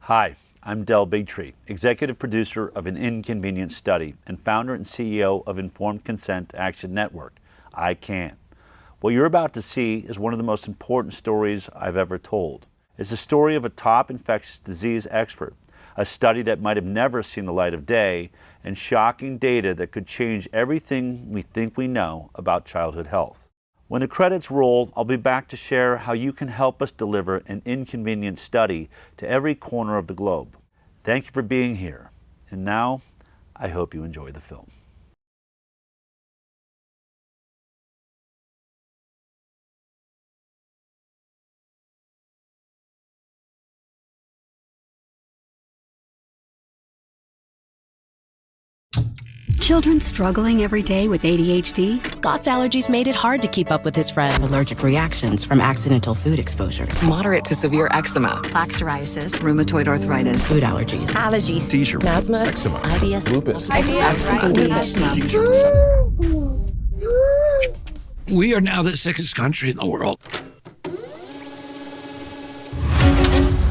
Hi, I'm Del Bigtree, executive producer of An Inconvenient Study and founder and CEO of Informed Consent Action Network. I Can. What you're about to see is one of the most important stories I've ever told. It's the story of a top infectious disease expert, a study that might have never seen the light of day, and shocking data that could change everything we think we know about childhood health. When the credits roll, I'll be back to share how you can help us deliver an inconvenient study to every corner of the globe. Thank you for being here. And now, I hope you enjoy the film. Children struggling every day with ADHD? Scott's allergies made it hard to keep up with his friends. Allergic reactions from accidental food exposure. Moderate to severe eczema. Plaque psoriasis, rheumatoid arthritis, Food allergies. Allergies. Seizure. Asthma. Eczema. IBS. Lupus. We are now the sickest country in the world.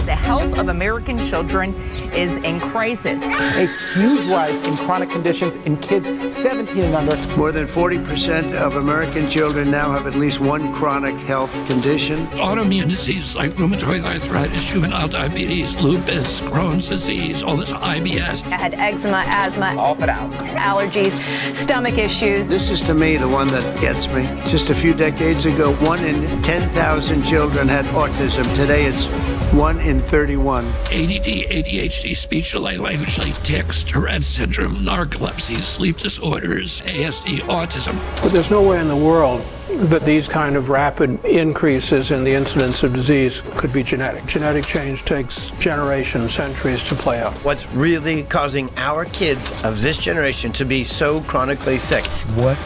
The health of American children is in crisis. A huge rise in chronic conditions in kids 17 and under. More than 40% of American children now have at least one chronic health condition. Autoimmune disease like rheumatoid arthritis, juvenile diabetes, lupus, Crohn's disease, all this IBS. I had eczema, asthma, all but out. Allergies, stomach issues. This is to me the one that gets me. Just a few decades ago, 1 in 10,000 children had autism. Today it's 1 in 31. ADD, ADHD, speech delay, language delay, tics, Tourette syndrome, narcolepsy, sleep disorders, ASD, autism. But there's no way in the world that these kind of rapid increases in the incidence of disease could be genetic. Genetic change takes generations, centuries to play out. What's really causing our kids of this generation to be so chronically sick? What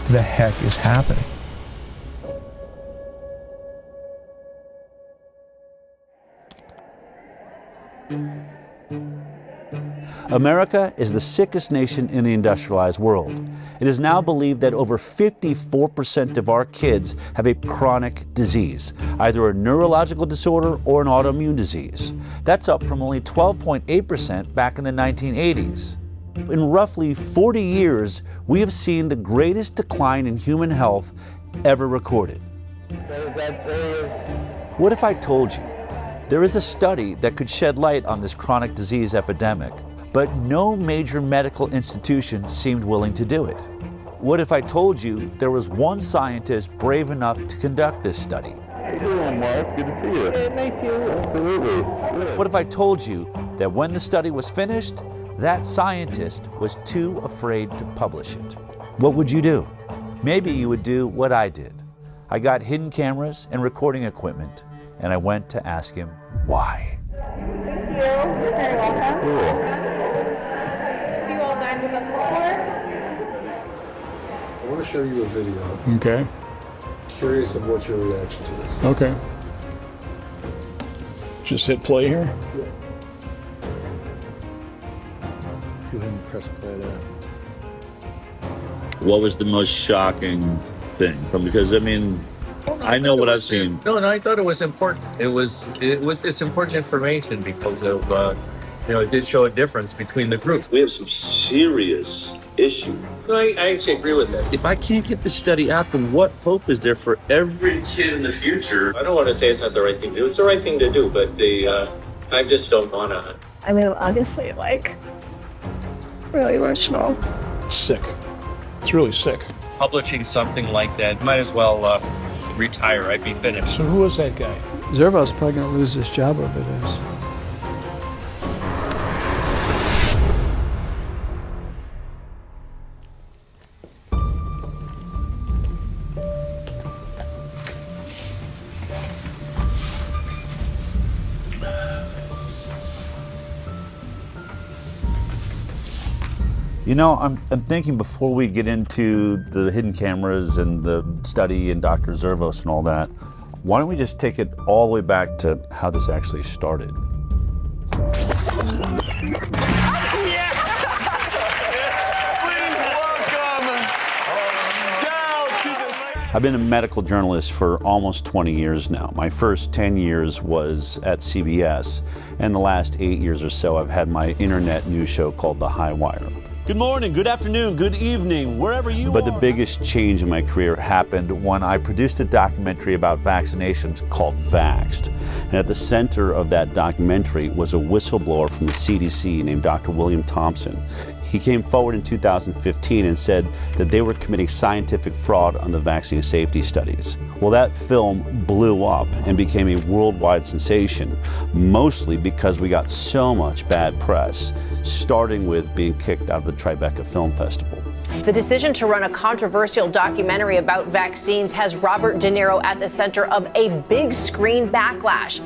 the heck is happening? America is the sickest nation in the industrialized world. It is now believed that over 54% of our kids have a chronic disease, either a neurological disorder or an autoimmune disease. That's up from only 12.8% back in the 1980s. In roughly 40 years, we have seen the greatest decline in human health ever recorded. What if I told you there is a study that could shed light on this chronic disease epidemic, but no major medical institution seemed willing to do it? What if I told you there was one scientist brave enough to conduct this study? How you doing, Mark? Good to see you. Yeah, nice to see you. Absolutely. Good. What if I told you that when the study was finished, that scientist was too afraid to publish it? What would you do? Maybe you would do what I did. I got hidden cameras and recording equipment, and I went to ask him why. Thank you. You're very welcome. Cool. Have you all dined with us before? I want to show you a video. Okay. Curious of what's your reaction to this. Okay. Just hit play here. Yeah. Go ahead and press play there. What was the most shocking thing? Because, I mean, I know what I've seen. No, I thought it was important. It's important information because of, it did show a difference between the groups. We have some serious issues. No, I actually agree with that. If I can't get this study out, then what hope is there for every kid in the future? I don't want to say it's not the right thing to do. It's the right thing to do, but I just don't want to. I mean, obviously, really emotional. Sick. It's really sick. Publishing something like that, might as well retire. I'd be finished. So who was that guy? Zervo's probably going to lose his job over this. You know, I'm thinking before we get into the hidden cameras and the study and Dr. Zervos and all that, why don't we just take it all the way back to how this actually started? I've been a medical journalist for almost 20 years now. My first 10 years was at CBS, and the last 8 years or so I've had my internet news show called The High Wire. Good morning, good afternoon, good evening, wherever you are. But the biggest change in my career happened when I produced a documentary about vaccinations called Vaxxed. And at the center of that documentary was a whistleblower from the CDC named Dr. William Thompson. He came forward in 2015 and said that they were committing scientific fraud on the vaccine safety studies. Well, that film blew up and became a worldwide sensation, mostly because we got so much bad press, starting with being kicked out of the Tribeca Film Festival. The decision to run a controversial documentary about vaccines has Robert De Niro at the center of a big screen backlash.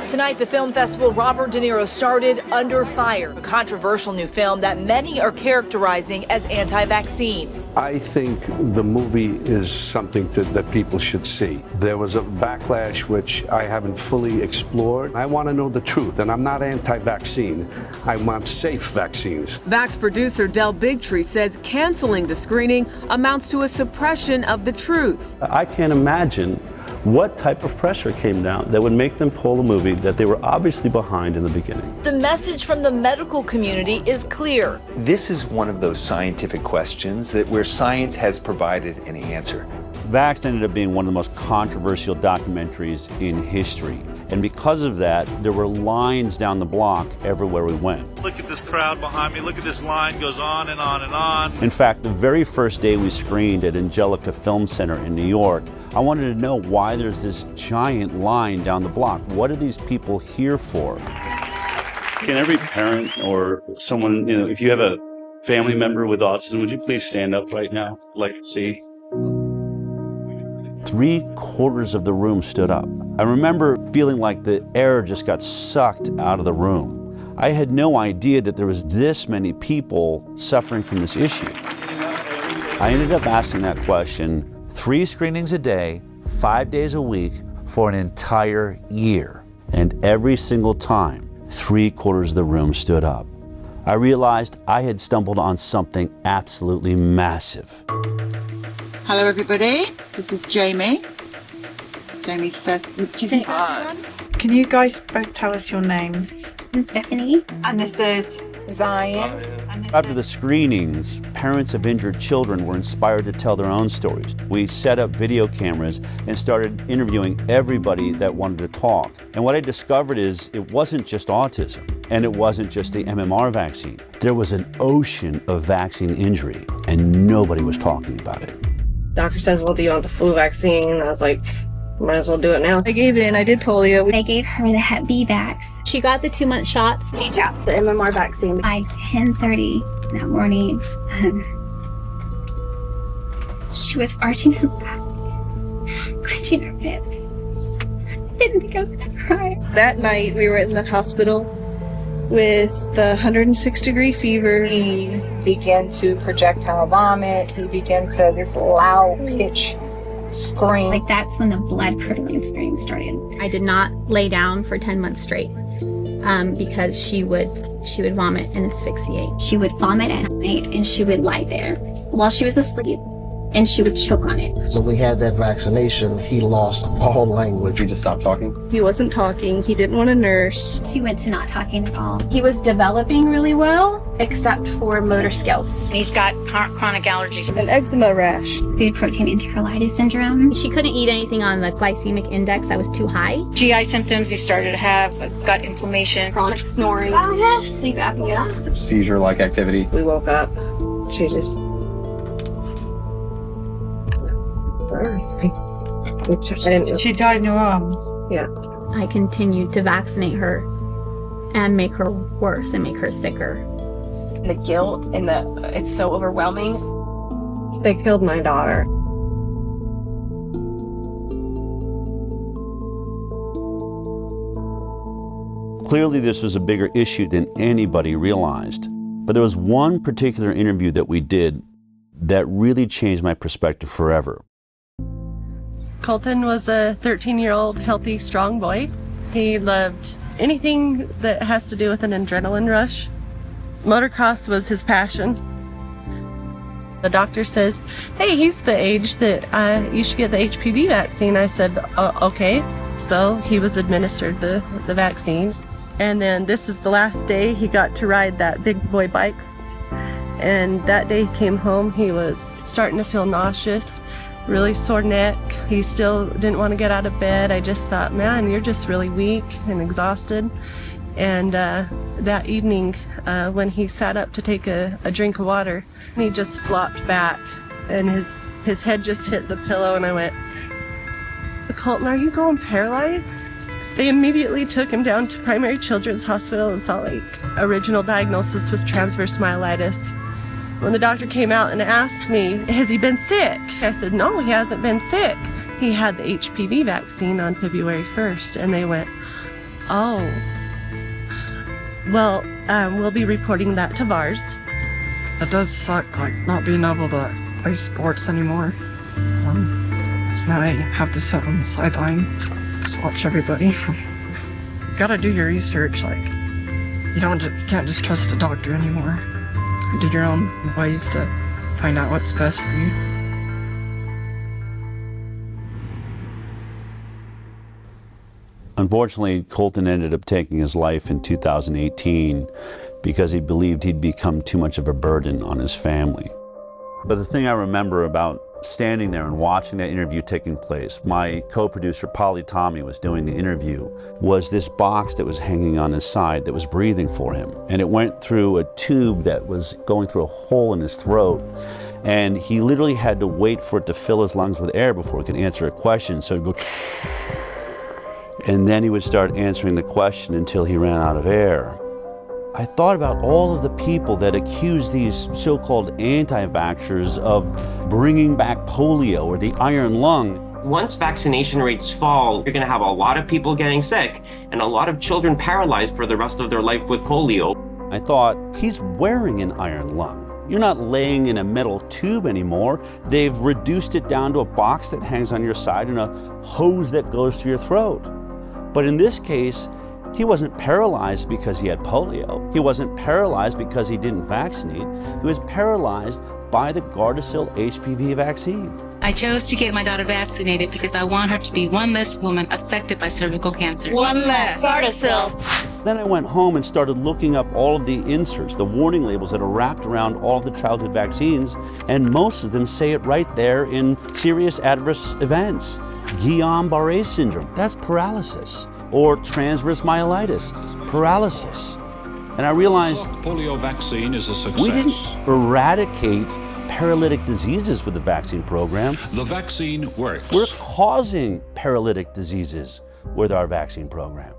Tonight, the film festival Robert De Niro started under fire, a controversial new film that many are characterizing as anti-vaccine. I think the movie is something that people should see. There was a backlash which I haven't fully explored. I want to know the truth, and I'm not anti-vaccine. I want safe vaccines. Vax producer Del Bigtree says canceling the screening amounts to a suppression of the truth. I can't imagine what type of pressure came down that would make them pull a movie that they were obviously behind in the beginning. The message from the medical community is clear. This is one of those scientific questions that where science has provided an answer. Vaxxed ended up being one of the most controversial documentaries in history. And because of that, there were lines down the block everywhere we went. Look at this crowd behind me. Look at this line goes on and on and on. In fact, the very first day we screened at Angelica Film Center in New York, I wanted to know why there's this giant line down the block. What are these people here for? Can every parent or someone, if you have a family member with autism, would you please stand up right now? I'd like to see. 3/4 of the room stood up. I remember feeling like the air just got sucked out of the room. I had no idea that there was this many people suffering from this issue. I ended up asking that question 3 screenings a day, 5 days a week for an entire year. And every single time, 3/4 of the room stood up. I realized I had stumbled on something absolutely massive. Hello everybody, this is Jamie. Jamie's first. Can you guys both tell us your names? I'm Stephanie. And this is Zion. After the screenings, parents of injured children were inspired to tell their own stories. We set up video cameras and started interviewing everybody that wanted to talk. And what I discovered is it wasn't just autism, and it wasn't just the MMR vaccine. There was an ocean of vaccine injury, and nobody was talking about it. Doctor says, well, do you want the flu vaccine? I was like, might as well do it now. I gave in. I did polio. They gave her the Hep B vax. She got the 2-month shots. DTaP, the MMR vaccine. By 10:30 that morning, she was arching her back, clenching her fists. I didn't think I was going to cry. That night, we were in the hospital with the 106-degree fever. He began to projectile vomit. He began to this loud pitch scream. Like that's when the blood curdling scream started. I did not lay down for 10 months straight because she would vomit and asphyxiate. She would vomit at night and she would lie there while she was asleep and she would choke on it. When we had that vaccination, he lost all language. He just stopped talking? He wasn't talking. He didn't want to nurse. He went to not talking at all. He was developing really well, except for motor skills. He's got chronic allergies. An eczema rash. Food protein enterolitis syndrome. She couldn't eat anything on the glycemic index that was too high. GI symptoms, he started to have gut inflammation. Chronic snoring. Sleep apnea. Seizure-like activity. We woke up. She just... She died in your arms. Yeah. I continued to vaccinate her and make her worse and make her sicker. The guilt and it's so overwhelming. They killed my daughter. Clearly, this was a bigger issue than anybody realized. But there was one particular interview that we did that really changed my perspective forever. Colton was a 13-year-old healthy, strong boy. He loved anything that has to do with an adrenaline rush. Motocross was his passion. The doctor says, hey, he's the age that you should get the HPV vaccine. I said, okay. So he was administered the vaccine. And then this is the last day he got to ride that big boy bike. And that day he came home, he was starting to feel nauseous, really sore neck. He still didn't want to get out of bed. I just thought, man, you're just really weak and exhausted. And that evening, when he sat up to take a drink of water, he just flopped back and his head just hit the pillow, and I went, Colton, are you going paralyzed? They immediately took him down to Primary Children's Hospital in Salt Lake. Original diagnosis was transverse myelitis. When the doctor came out and asked me, has he been sick? I said, no, he hasn't been sick. He had the HPV vaccine on February 1st, and they went, oh. Well, we'll be reporting that to VARS. It does suck, like, not being able to play sports anymore. Now I have to sit on the sideline, just watch everybody. You gotta do your research, like, you can't just trust a doctor anymore. Do your own ways to find out what's best for you. Unfortunately, Colton ended up taking his life in 2018 because he believed he'd become too much of a burden on his family. But the thing I remember about standing there and watching that interview taking place, my co-producer Polly Tommy was doing the interview, was this box that was hanging on his side that was breathing for him. And it went through a tube that was going through a hole in his throat. And he literally had to wait for it to fill his lungs with air before he could answer a question. So he'd go, and then he would start answering the question until he ran out of air. I thought about all of the people that accuse these so-called anti-vaxxers of bringing back polio or the iron lung. Once vaccination rates fall, you're going to have a lot of people getting sick and a lot of children paralyzed for the rest of their life with polio. I thought, he's wearing an iron lung. You're not laying in a metal tube anymore. They've reduced it down to a box that hangs on your side and a hose that goes through your throat. But in this case, he wasn't paralyzed because he had polio. He wasn't paralyzed because he didn't vaccinate. He was paralyzed by the Gardasil HPV vaccine. I chose to get my daughter vaccinated because I want her to be one less woman affected by cervical cancer. One less. Gardasil. Then I went home and started looking up all of the inserts, the warning labels that are wrapped around all of the childhood vaccines, and most of them say it right there in serious adverse events. Guillain-Barré syndrome, that's paralysis. Or transverse myelitis, paralysis. And I realized polio vaccine is a success. We didn't eradicate paralytic diseases with the vaccine program. The vaccine works. We're causing paralytic diseases with our vaccine program.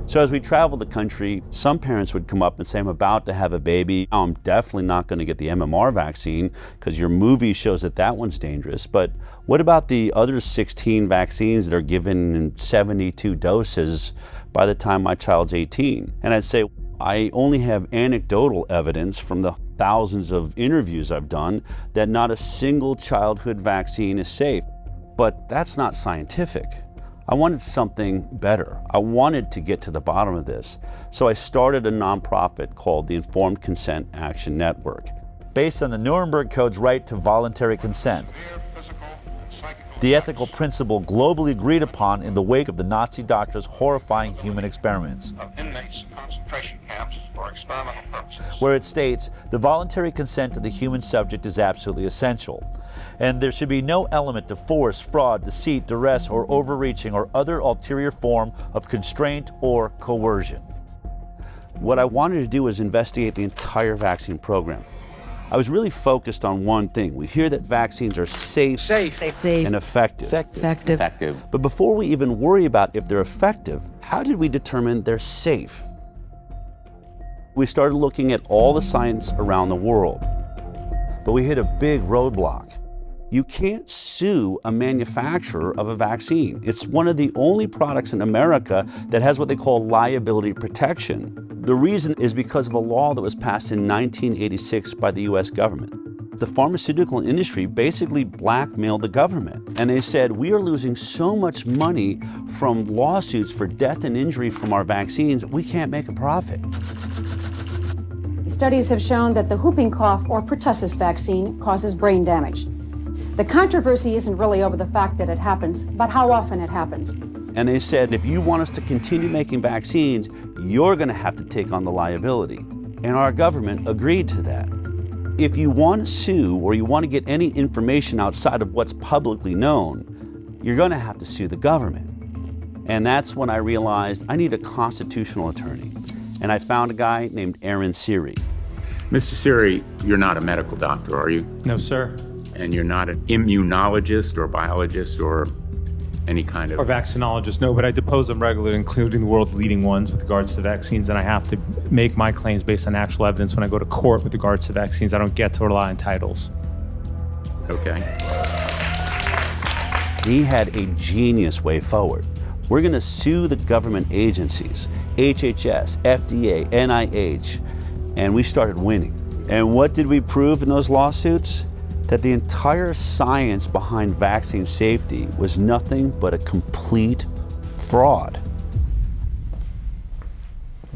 So as we traveled the country, some parents would come up and say, I'm about to have a baby. I'm definitely not going to get the MMR vaccine because your movie shows that that one's dangerous. But what about the other 16 vaccines that are given in 72 doses by the time my child's 18? And I'd say, I only have anecdotal evidence from the thousands of interviews I've done that not a single childhood vaccine is safe. But that's not scientific. I wanted something better. I wanted to get to the bottom of this. So I started a nonprofit called the Informed Consent Action Network. Based on the Nuremberg Code's right to voluntary consent, the ethical principle globally agreed upon in the wake of the Nazi doctors' horrifying human experiments, of inmates in concentration camps for experimental purposes, where it states the voluntary consent of the human subject is absolutely essential, and there should be no element of force, fraud, deceit, duress, or overreaching or other ulterior form of constraint or coercion. What I wanted to do was investigate the entire vaccine program. I was really focused on one thing. We hear that vaccines are safe. And effective. But before we even worry about if they're effective, how did we determine they're safe? We started looking at all the science around the world, but we hit a big roadblock. You can't sue a manufacturer of a vaccine. It's one of the only products in America that has what they call liability protection. The reason is because of a law that was passed in 1986 by the US government. The pharmaceutical industry basically blackmailed the government, and they said, we are losing so much money from lawsuits for death and injury from our vaccines, we can't make a profit. studies have shown that the whooping cough or pertussis vaccine causes brain damage. The controversy isn't really over the fact that it happens, but how often it happens. And they said, if you want us to continue making vaccines, you're going to have to take on the liability. And our government agreed to that. If you want to sue or you want to get any information outside of what's publicly known, you're going to have to sue the government. And that's when I realized I need a constitutional attorney. And I found a guy named Aaron Siri. Mr. Siri, you're not a medical doctor, are you? No, sir. And you're not an immunologist or biologist or any kind of... Or vaccinologist, no, but I depose them regularly, including the world's leading ones with regards to vaccines, and I have to make my claims based on actual evidence when I go to court with regards to vaccines. I don't get to rely on titles. Okay. He had a genius way forward. We're going to sue the government agencies, HHS, FDA, NIH, and we started winning. And what did we prove in those lawsuits? That the entire science behind vaccine safety was nothing but a complete fraud.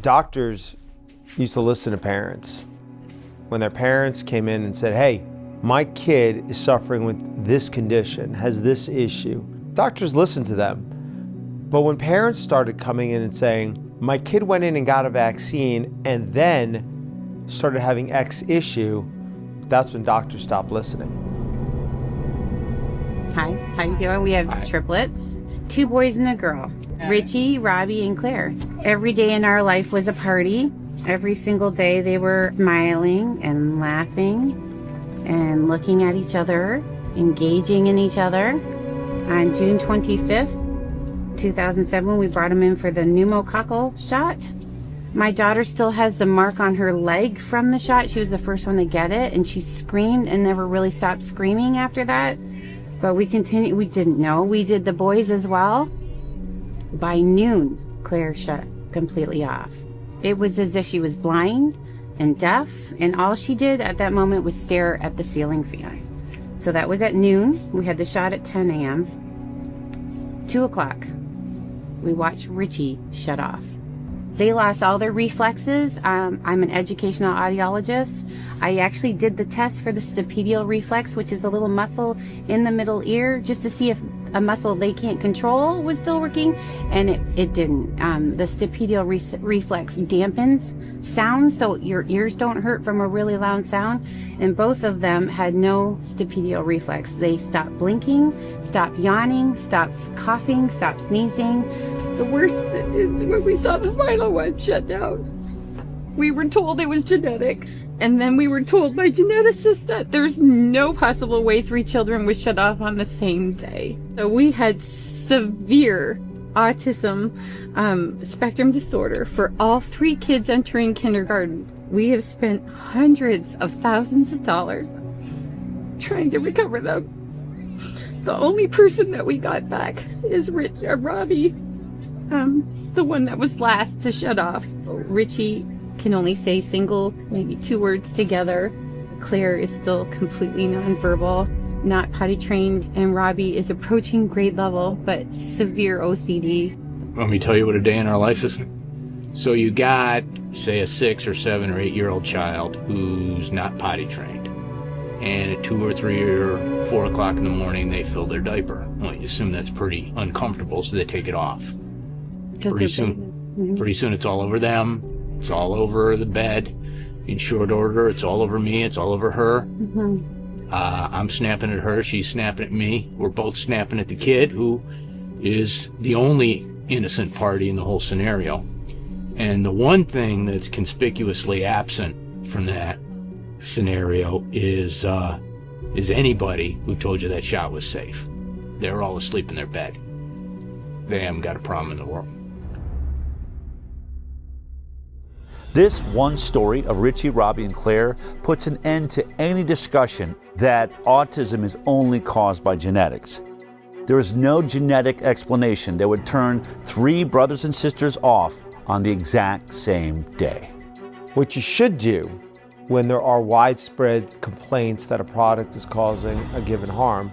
Doctors used to listen to parents. When their parents came in and said, hey, my kid is suffering with this condition, has this issue, doctors listened to them. But when parents started coming in and saying, my kid went in and got a vaccine and then started having X issue, that's when doctors stopped listening. Hi, how you doing? We have triplets, 2 boys and a girl, Richie, Robbie, and Claire. Every day in our life was a party. Every single day they were smiling and laughing and looking at each other, engaging in each other. On June 25th, 2007, we brought them in for the pneumococcal shot. My daughter still has the mark on her leg from the shot. She was the first one to get it, and she screamed and never really stopped screaming after that. But we continued. We didn't know. We did the boys as well. By noon, Claire shut completely off. It was as if she was blind and deaf, and all she did at that moment was stare at the ceiling fan. So that was at noon. We had the shot at 10 a.m. 2 o'clock, we watched Richie shut off. They lost all their reflexes. I'm an educational audiologist. I actually did the test for the stapedial reflex, which is a little muscle in the middle ear, just to see if a muscle they can't control was still working, and it didn't. The stapedial reflex dampens sound, so your ears don't hurt from a really loud sound, and both of them had no stapedial reflex. They stopped blinking, stopped yawning, stopped coughing, stopped sneezing. The worst is when we saw the final one shut down. We were told it was genetic, and then we were told by geneticists that there's no possible way 3 children would shut off on the same day. So we had severe autism spectrum disorder for all 3 kids entering kindergarten. We have spent hundreds of thousands of dollars trying to recover them. The only person that we got back is Robbie, the one that was last to shut off. Richie can only say single, maybe 2 words together. Claire is still completely nonverbal, not potty trained, and Robbie is approaching grade level, but severe OCD. Want me to tell you what a day in our life is? So you got, say, a 6 or 7 or 8-year-old child who's not potty trained, and at 2 or 3 or 4 o'clock in the morning they fill their diaper. Well, you assume that's pretty uncomfortable, so they take it off. Pretty soon it's all over them. It's all over the bed. In short order, it's all over me. It's all over her. I'm snapping at her. She's snapping at me. We're both snapping at the kid, who is the only innocent party in the whole scenario. And the one thing that's conspicuously absent from that scenario is anybody who told you that shot was safe. They're all asleep in their bed. They haven't got a problem in the world. This one story of Richie, Robbie, and Claire puts an end to any discussion that autism is only caused by genetics. There is no genetic explanation that would turn 3 brothers and sisters off on the exact same day. What you should do when there are widespread complaints that a product is causing a given harm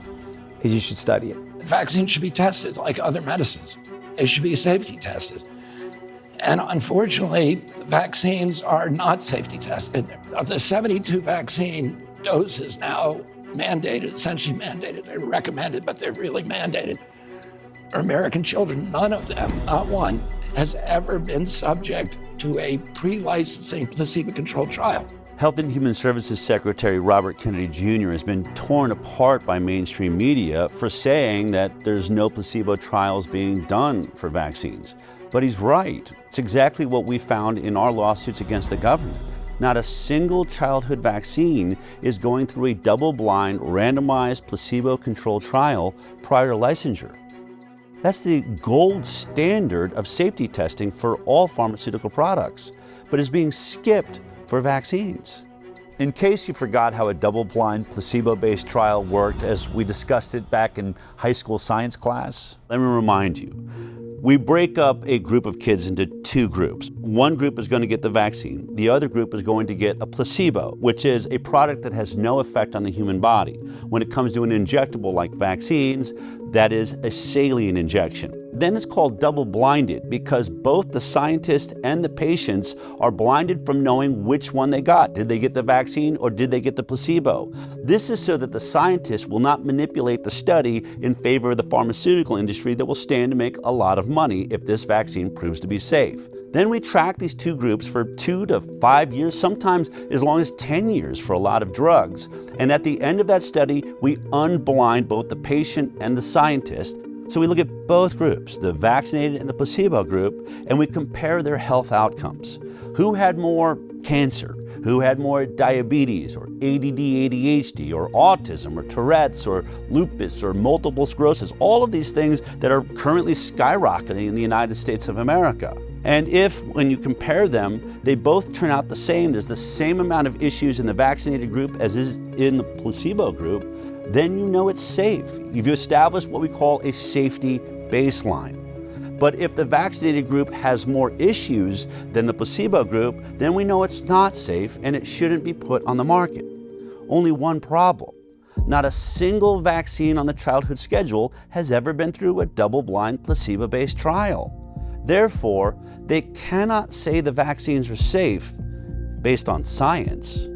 is you should study it. Vaccines should be tested like other medicines. They should be safety tested. And unfortunately, vaccines are not safety tested. Of the 72 vaccine doses now mandated, essentially mandated, they're recommended, but they're really mandated, for American children, none of them, not one, has ever been subject to a pre-licensing placebo-controlled trial. Health and Human Services Secretary Robert Kennedy Jr. has been torn apart by mainstream media for saying that there's no placebo trials being done for vaccines. But he's right. It's exactly what we found in our lawsuits against the government. Not a single childhood vaccine is going through a double-blind, randomized, placebo-controlled trial prior to licensure. That's the gold standard of safety testing for all pharmaceutical products, but is being skipped for vaccines. In case you forgot how a double-blind, placebo-based trial worked as we discussed it back in high school science class, let me remind you. We break up a group of kids into two groups. One group is going to get the vaccine. The other group is going to get a placebo, which is a product that has no effect on the human body. When it comes to an injectable like vaccines, that is a saline injection. Then it's called double-blinded because both the scientists and the patients are blinded from knowing which one they got. Did they get the vaccine or did they get the placebo? This is so that the scientists will not manipulate the study in favor of the pharmaceutical industry that will stand to make a lot of money if this vaccine proves to be safe. Then we track these two groups for 2 to 5 years, sometimes as long as 10 years for a lot of drugs. And at the end of that study, we unblind both the patient and the scientist. So we look at both groups, the vaccinated and the placebo group, and we compare their health outcomes. Who had more cancer? Who had more diabetes or ADD, ADHD or autism or Tourette's or lupus or multiple sclerosis? All of these things that are currently skyrocketing in the United States of America. And if, when you compare them, they both turn out the same, there's the same amount of issues in the vaccinated group as is in the placebo group, then you know it's safe. You've established what we call a safety baseline. But if the vaccinated group has more issues than the placebo group, then we know it's not safe and it shouldn't be put on the market. Only one problem. Not a single vaccine on the childhood schedule has ever been through a double-blind, placebo-based trial. Therefore, they cannot say the vaccines are safe based on science.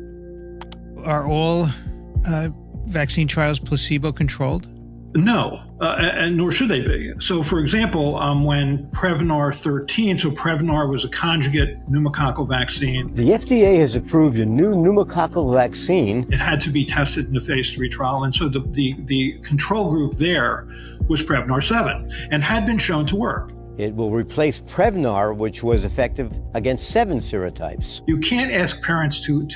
Are all vaccine trials placebo-controlled? No, and nor should they be. So, for example, when Prevnar 13, so Prevnar was a conjugate pneumococcal vaccine. The FDA has approved a new pneumococcal vaccine. It had to be tested in a phase 3 trial, and so the control group there was Prevnar 7 and had been shown to work. It will replace Prevnar, which was effective against 7 serotypes. You can't ask parents to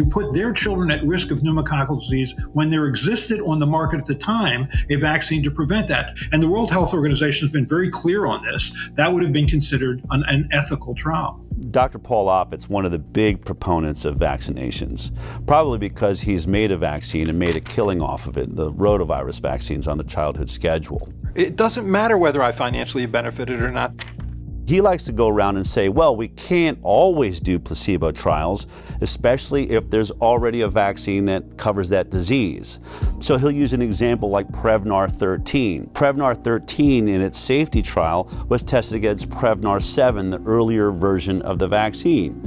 put their children at risk of pneumococcal disease when there existed on the market at the time a vaccine to prevent that. And the World Health Organization has been very clear on this. That would have been considered an ethical trial. Dr. Paul Offit's one of the big proponents of vaccinations, probably because he's made a vaccine and made a killing off of it, the rotavirus vaccines on the childhood schedule. It doesn't matter whether I financially benefited or not. He likes to go around and say, well, we can't always do placebo trials, especially if there's already a vaccine that covers that disease. So he'll use an example like Prevnar 13. Prevnar 13 in its safety trial was tested against Prevnar 7, the earlier version of the vaccine.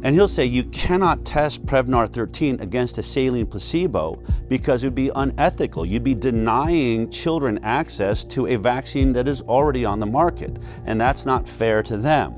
And he'll say you cannot test Prevnar 13 against a saline placebo because it would be unethical. You'd be denying children access to a vaccine that is already on the market, and that's not fair to them.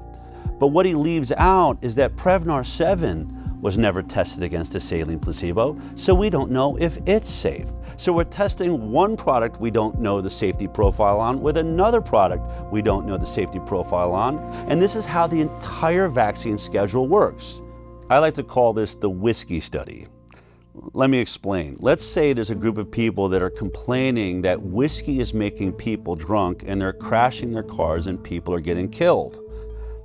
But what he leaves out is that Prevnar 7 was never tested against a saline placebo, so we don't know if it's safe. So we're testing one product we don't know the safety profile on with another product we don't know the safety profile on, and this is how the entire vaccine schedule works. I like to call this the whiskey study. Let me explain. Let's say there's a group of people that are complaining that whiskey is making people drunk and they're crashing their cars and people are getting killed.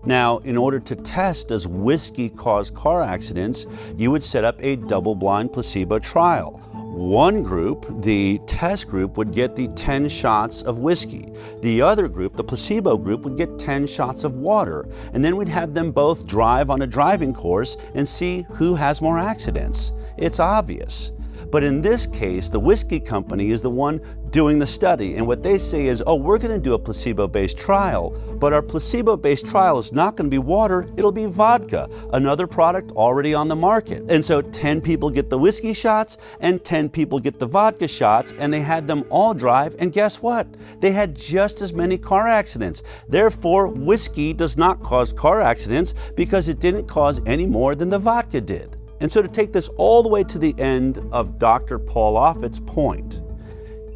Now, in order to test does whiskey cause car accidents, you would set up a double-blind placebo trial. One group, the test group, would get the 10 shots of whiskey. The other group, the placebo group, would get 10 shots of water. And then we'd have them both drive on a driving course and see who has more accidents. It's obvious. But in this case, the whiskey company is the one doing the study. And what they say is, oh, we're going to do a placebo-based trial, but our placebo-based trial is not going to be water, it'll be vodka, another product already on the market. And so 10 people get the whiskey shots and 10 people get the vodka shots, and they had them all drive, and guess what? They had just as many car accidents. Therefore, whiskey does not cause car accidents because it didn't cause any more than the vodka did. And so to take this all the way to the end of Dr. Paul Offit's point,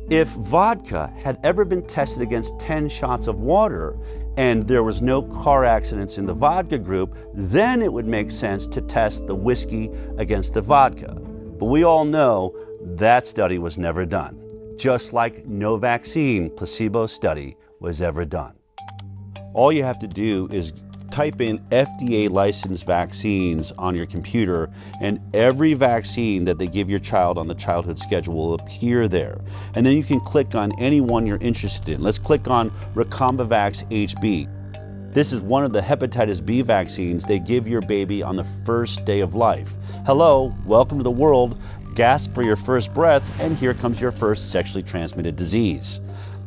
if vodka had ever been tested against 10 shots of water and there was no car accidents in the vodka group, then it would make sense to test the whiskey against the vodka. But we all know that study was never done, just like no vaccine placebo study was ever done. All you have to do is type in FDA licensed vaccines on your computer, and every vaccine that they give your child on the childhood schedule will appear there. And then you can click on any one you're interested in. Let's click on Recombavax HB. This is one of the hepatitis B vaccines they give your baby on the first day of life. Hello, welcome to the world. Gasp for your first breath, and here comes your first sexually transmitted disease.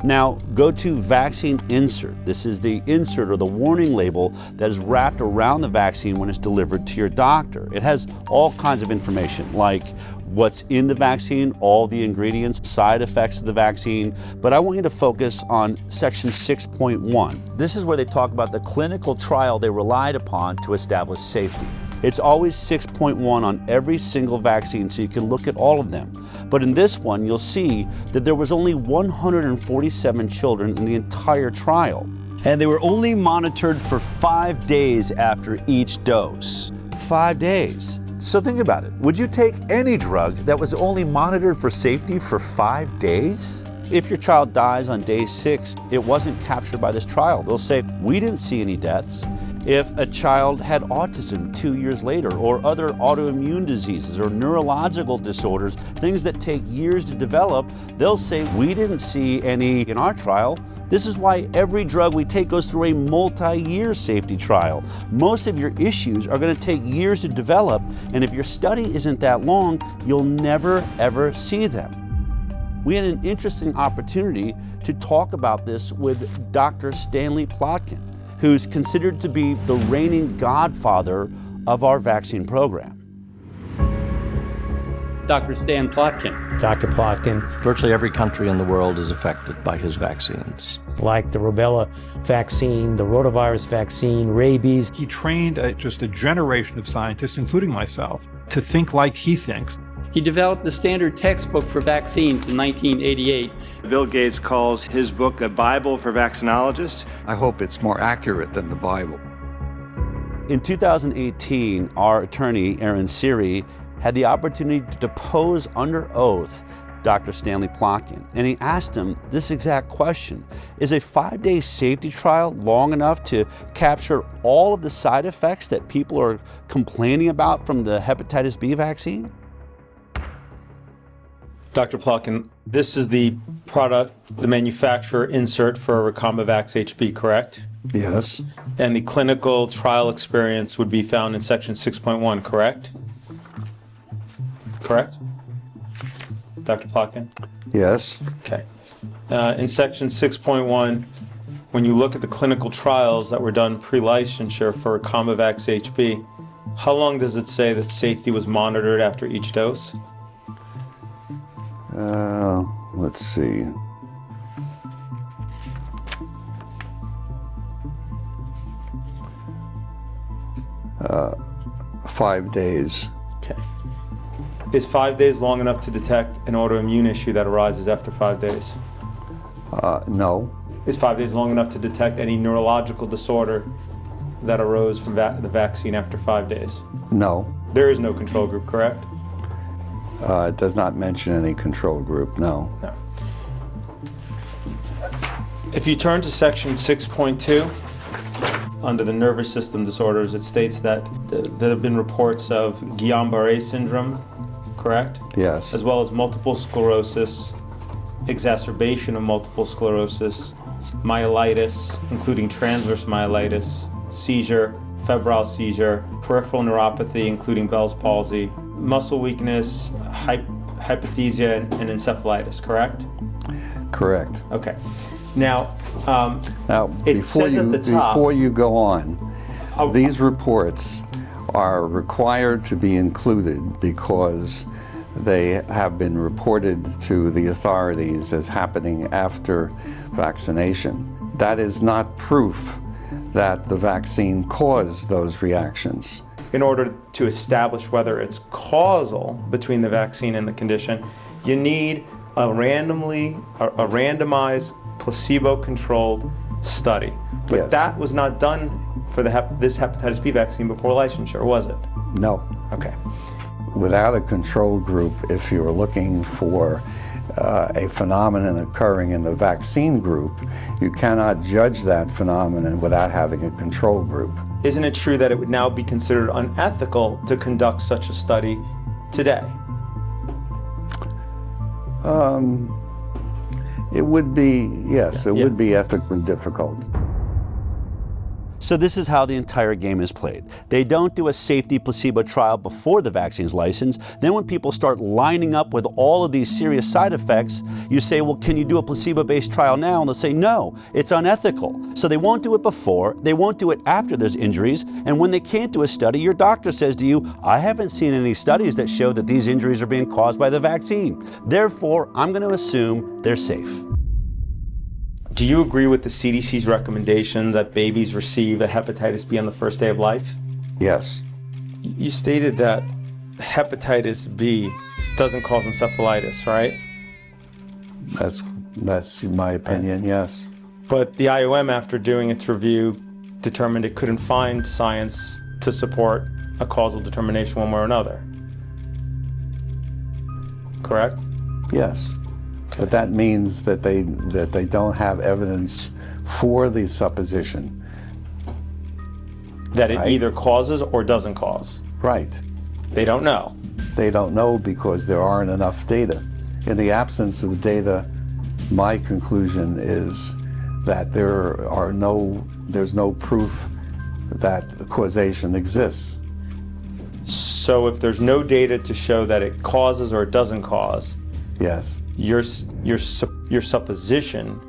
Now, go to vaccine insert. This is the insert or the warning label that is wrapped around the vaccine when it's delivered to your doctor. It has all kinds of information like what's in the vaccine, all the ingredients, side effects of the vaccine, but I want you to focus on section 6.1. This is where they talk about the clinical trial they relied upon to establish safety. It's always 6.1 on every single vaccine, so you can look at all of them. But in this one, you'll see that there was only 147 children in the entire trial. And they were only monitored for 5 days after each dose. 5 days. So think about it. Would you take any drug that was only monitored for safety for 5 days? If your child dies on day 6, it wasn't captured by this trial. They'll say, we didn't see any deaths. If a child had autism 2 years later, or other autoimmune diseases or neurological disorders, things that take years to develop, they'll say, we didn't see any in our trial. This is why every drug we take goes through a multi-year safety trial. Most of your issues are going to take years to develop, and if your study isn't that long, you'll never ever see them. We had an interesting opportunity to talk about this with Dr. Stanley Plotkin, who's considered to be the reigning godfather of our vaccine program. Dr. Stan Plotkin. Dr. Plotkin. Virtually every country in the world is affected by his vaccines. Like the rubella vaccine, the rotavirus vaccine, rabies. He trained just a generation of scientists, including myself, to think like he thinks. He developed the standard textbook for vaccines in 1988. Bill Gates calls his book a Bible for vaccinologists. I hope it's more accurate than the Bible. In 2018, our attorney, Aaron Siri, had the opportunity to depose under oath Dr. Stanley Plotkin, and he asked him this exact question: is a 5-day safety trial long enough to capture all of the side effects that people are complaining about from the hepatitis B vaccine? Dr. Plotkin, this is the product, the manufacturer insert for Recombavax HB, correct? Yes. And the clinical trial experience would be found in section 6.1, correct? Correct? Dr. Plotkin? Yes. Okay. In section 6.1, when you look at the clinical trials that were done pre-licensure for Recombavax HB, how long does it say that safety was monitored after each dose? Let's see. Uh, 5 days. Okay. Is 5 days long enough to detect an autoimmune issue that arises after 5 days? No. Is 5 days long enough to detect any neurological disorder that arose from the vaccine after 5 days? No. There is no control group, correct? It does not mention any control group, no. No. If you turn to section 6.2, under the nervous system disorders, it states that there have been reports of Guillain-Barré syndrome, correct? Yes. As well as multiple sclerosis, exacerbation of multiple sclerosis, myelitis, including transverse myelitis, seizure, febrile seizure, peripheral neuropathy, including Bell's palsy, muscle weakness, hypothesia and encephalitis, correct? Correct. Okay. Now, it before says at the top, before you go on, these reports are required to be included because they have been reported to the authorities as happening after vaccination. That is not proof that the vaccine caused those reactions. in order to establish whether it's causal between the vaccine and the condition, you need a randomized, placebo-controlled study. But Yes. that was not done for this hepatitis B vaccine before licensure, was it? No. Okay. Without a control group, if you're looking for a phenomenon occurring in the vaccine group, you cannot judge that phenomenon without having a control group. Isn't it true that it would now be considered unethical to conduct such a study today? It would be, yes, it would be ethically difficult. So this is how the entire game is played. They don't do a safety placebo trial before the vaccine's licensed. Then when people start lining up with all of these serious side effects, you say, well, can you do a placebo-based trial now? And they'll say, no, it's unethical. So they won't do it before, they won't do it after there's injuries, and when they can't do a study, your doctor says to you, I haven't seen any studies that show that these injuries are being caused by the vaccine. Therefore, I'm going to assume they're safe. Do you agree with the CDC's recommendation that babies receive a hepatitis B on the first day of life? Yes. You stated that hepatitis B doesn't cause encephalitis, right? That's my opinion, yes. But the IOM, after doing its review, determined it couldn't find science to support a causal determination one way or another. Correct? Yes. But that means that they don't have evidence for the supposition. That it either causes or doesn't cause. Right. They don't know. They don't know because there aren't enough data. In the absence of data, my conclusion is that there's no proof that causation exists. So if there's no data to show that it causes or it doesn't cause, yes. Your supposition,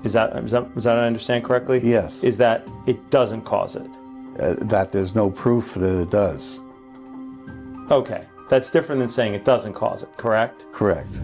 is that I understand correctly? Yes. Is that it doesn't cause it? That there's no proof that it does. Okay, that's different than saying it doesn't cause it, correct? Correct.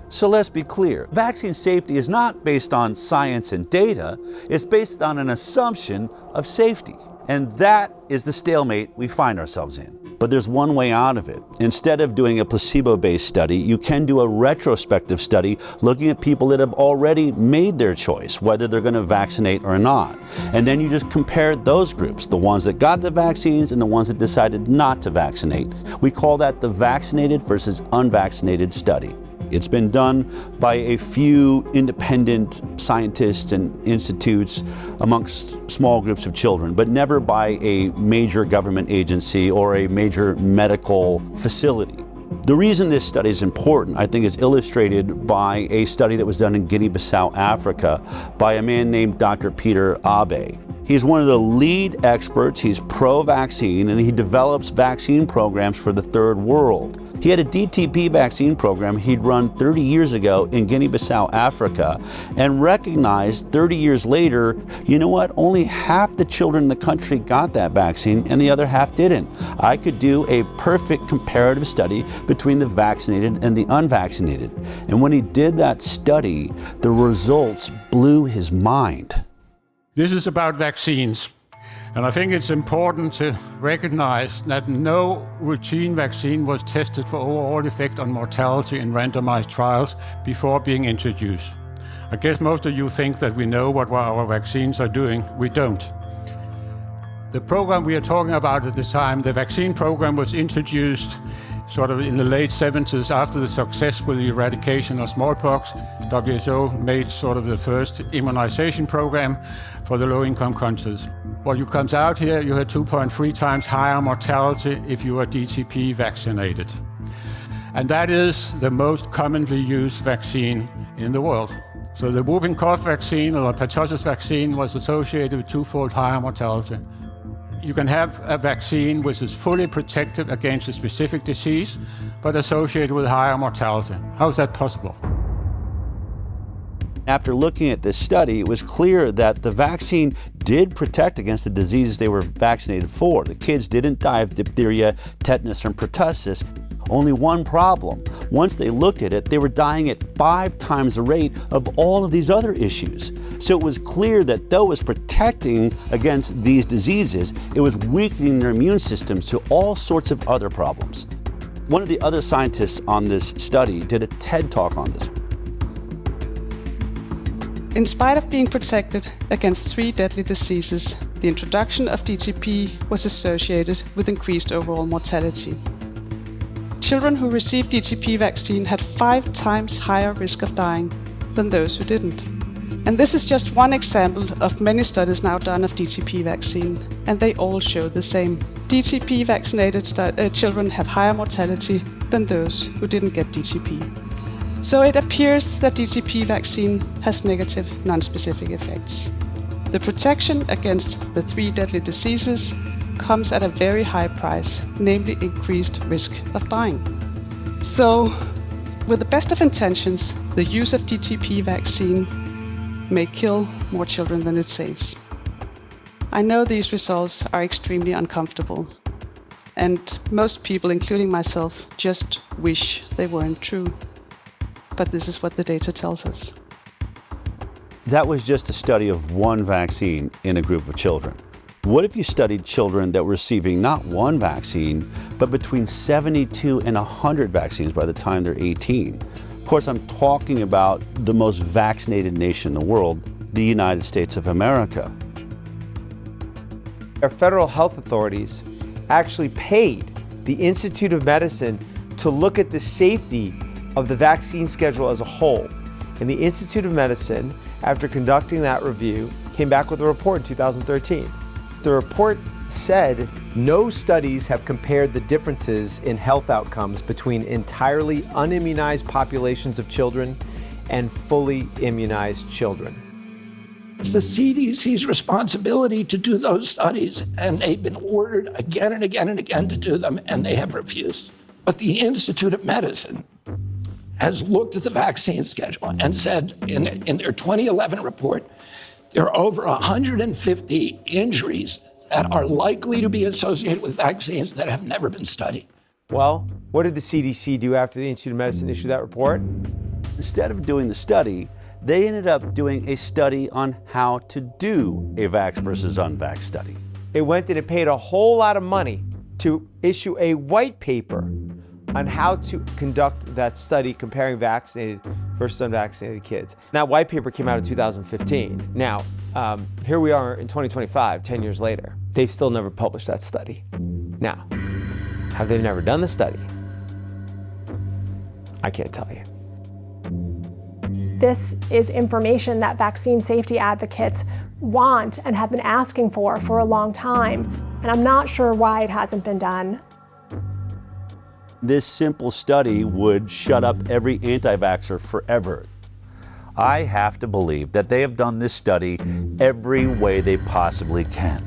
So let's be clear. Vaccine safety is not based on science and data, it's based on an assumption of safety. And that is the stalemate we find ourselves in. But there's one way out of it. Instead of doing a placebo-based study, you can do a retrospective study looking at people that have already made their choice, whether they're going to vaccinate or not. And then you just compare those groups, the ones that got the vaccines and the ones that decided not to vaccinate. We call that the vaccinated versus unvaccinated study. It's been done by a few independent scientists and institutes amongst small groups of children, but never by a major government agency or a major medical facility. The reason this study is important, I think, is illustrated by a study that was done in Guinea-Bissau, Africa, by a man named Dr. Peter Abe. He's one of the lead experts, he's pro-vaccine, and he develops vaccine programs for the third world. He had a DTP vaccine program he'd run 30 years ago in Guinea-Bissau, Africa, and recognized 30 years later, you know what, only half the children in the country got that vaccine and the other half didn't. I could do a perfect comparative study between the vaccinated and the unvaccinated. And when he did that study, the results blew his mind. This is about vaccines. And I think it's important to recognize that no routine vaccine was tested for overall effect on mortality in randomized trials before being introduced. I guess most of you think that we know what our vaccines are doing. We don't. The program we are talking about at the time, the vaccine program, was introduced sort of in the late 70s after the success with the eradication of smallpox. WHO made sort of the first immunization program for the low-income countries. What you comes out here, you had 2.3 times higher mortality if you are DTP vaccinated. And that is the most commonly used vaccine in the world. So the whooping cough vaccine or pertussis vaccine was associated with twofold higher mortality. you can have a vaccine which is fully protective against a specific disease, but associated with higher mortality. How is that possible? After looking at this study, it was clear that the vaccine did protect against the diseases they were vaccinated for. The kids didn't die of diphtheria, tetanus, and pertussis. Only one problem. Once they looked at it, they were dying at 5 times the rate of all of these other issues. So it was clear that though it was protecting against these diseases, it was weakening their immune systems to all sorts of other problems. One of the other scientists on this study did a TED Talk on this. In spite of being protected against 3 deadly diseases, the introduction of DTP was associated with increased overall mortality. Children who received DTP vaccine had 5 times higher risk of dying than those who didn't. And this is just one example of many studies now done of DTP vaccine, and they all show the same. DTP vaccinated children have higher mortality than those who didn't get DTP. So it appears that DTP vaccine has negative non-specific effects. The protection against the 3 deadly diseases comes at a very high price, namely increased risk of dying. So, with the best of intentions, the use of DTP vaccine may kill more children than it saves. I know these results are extremely uncomfortable, and most people, including myself, just wish they weren't true. But this is what the data tells us. That was just a study of one vaccine in a group of children. What if you studied children that were receiving not one vaccine, but between 72 and 100 vaccines by the time they're 18? Of course, I'm talking about the most vaccinated nation in the world, the United States of America. Our federal health authorities actually paid the Institute of Medicine to look at the safety of the vaccine schedule as a whole. And the Institute of Medicine, after conducting that review, came back with a report in 2013. The report said no studies have compared the differences in health outcomes between entirely unimmunized populations of children and fully immunized children. It's the CDC's responsibility to do those studies, and they've been ordered again and again and again to do them, and they have refused. But the Institute of Medicine has looked at the vaccine schedule and said in their 2011 report, there are over 150 injuries that are likely to be associated with vaccines that have never been studied. Well, what did the CDC do after the Institute of Medicine issued that report? Instead of doing the study, they ended up doing a study on how to do a vax versus unvax study. It went and it paid a whole lot of money to issue a white paper on how to conduct that study comparing vaccinated versus unvaccinated kids. That white paper came out in 2015. Now, here we are in 2025, 10 years later. They've still never published that study. Now, have they never done the study? I can't tell you. This is information that vaccine safety advocates want and have been asking for a long time, and I'm not sure why it hasn't been done. This simple study would shut up every anti-vaxxer forever. I have to believe that they have done this study every way they possibly can,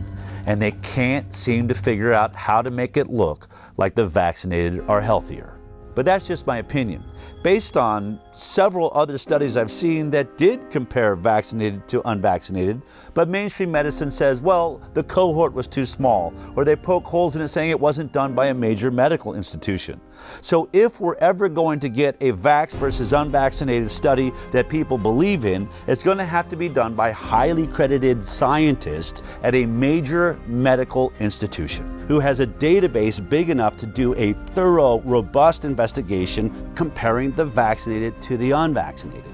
and they can't seem to figure out how to make it look like the vaccinated are healthier. But that's just my opinion, based on several other studies I've seen that did compare vaccinated to unvaccinated, but mainstream medicine says, well, the cohort was too small, or they poke holes in it saying it wasn't done by a major medical institution. So if we're ever going to get a vax versus unvaccinated study that people believe in, it's going to have to be done by highly credited scientists at a major medical institution who has a database big enough to do a thorough, robust investigation comparing the vaccinated to the unvaccinated.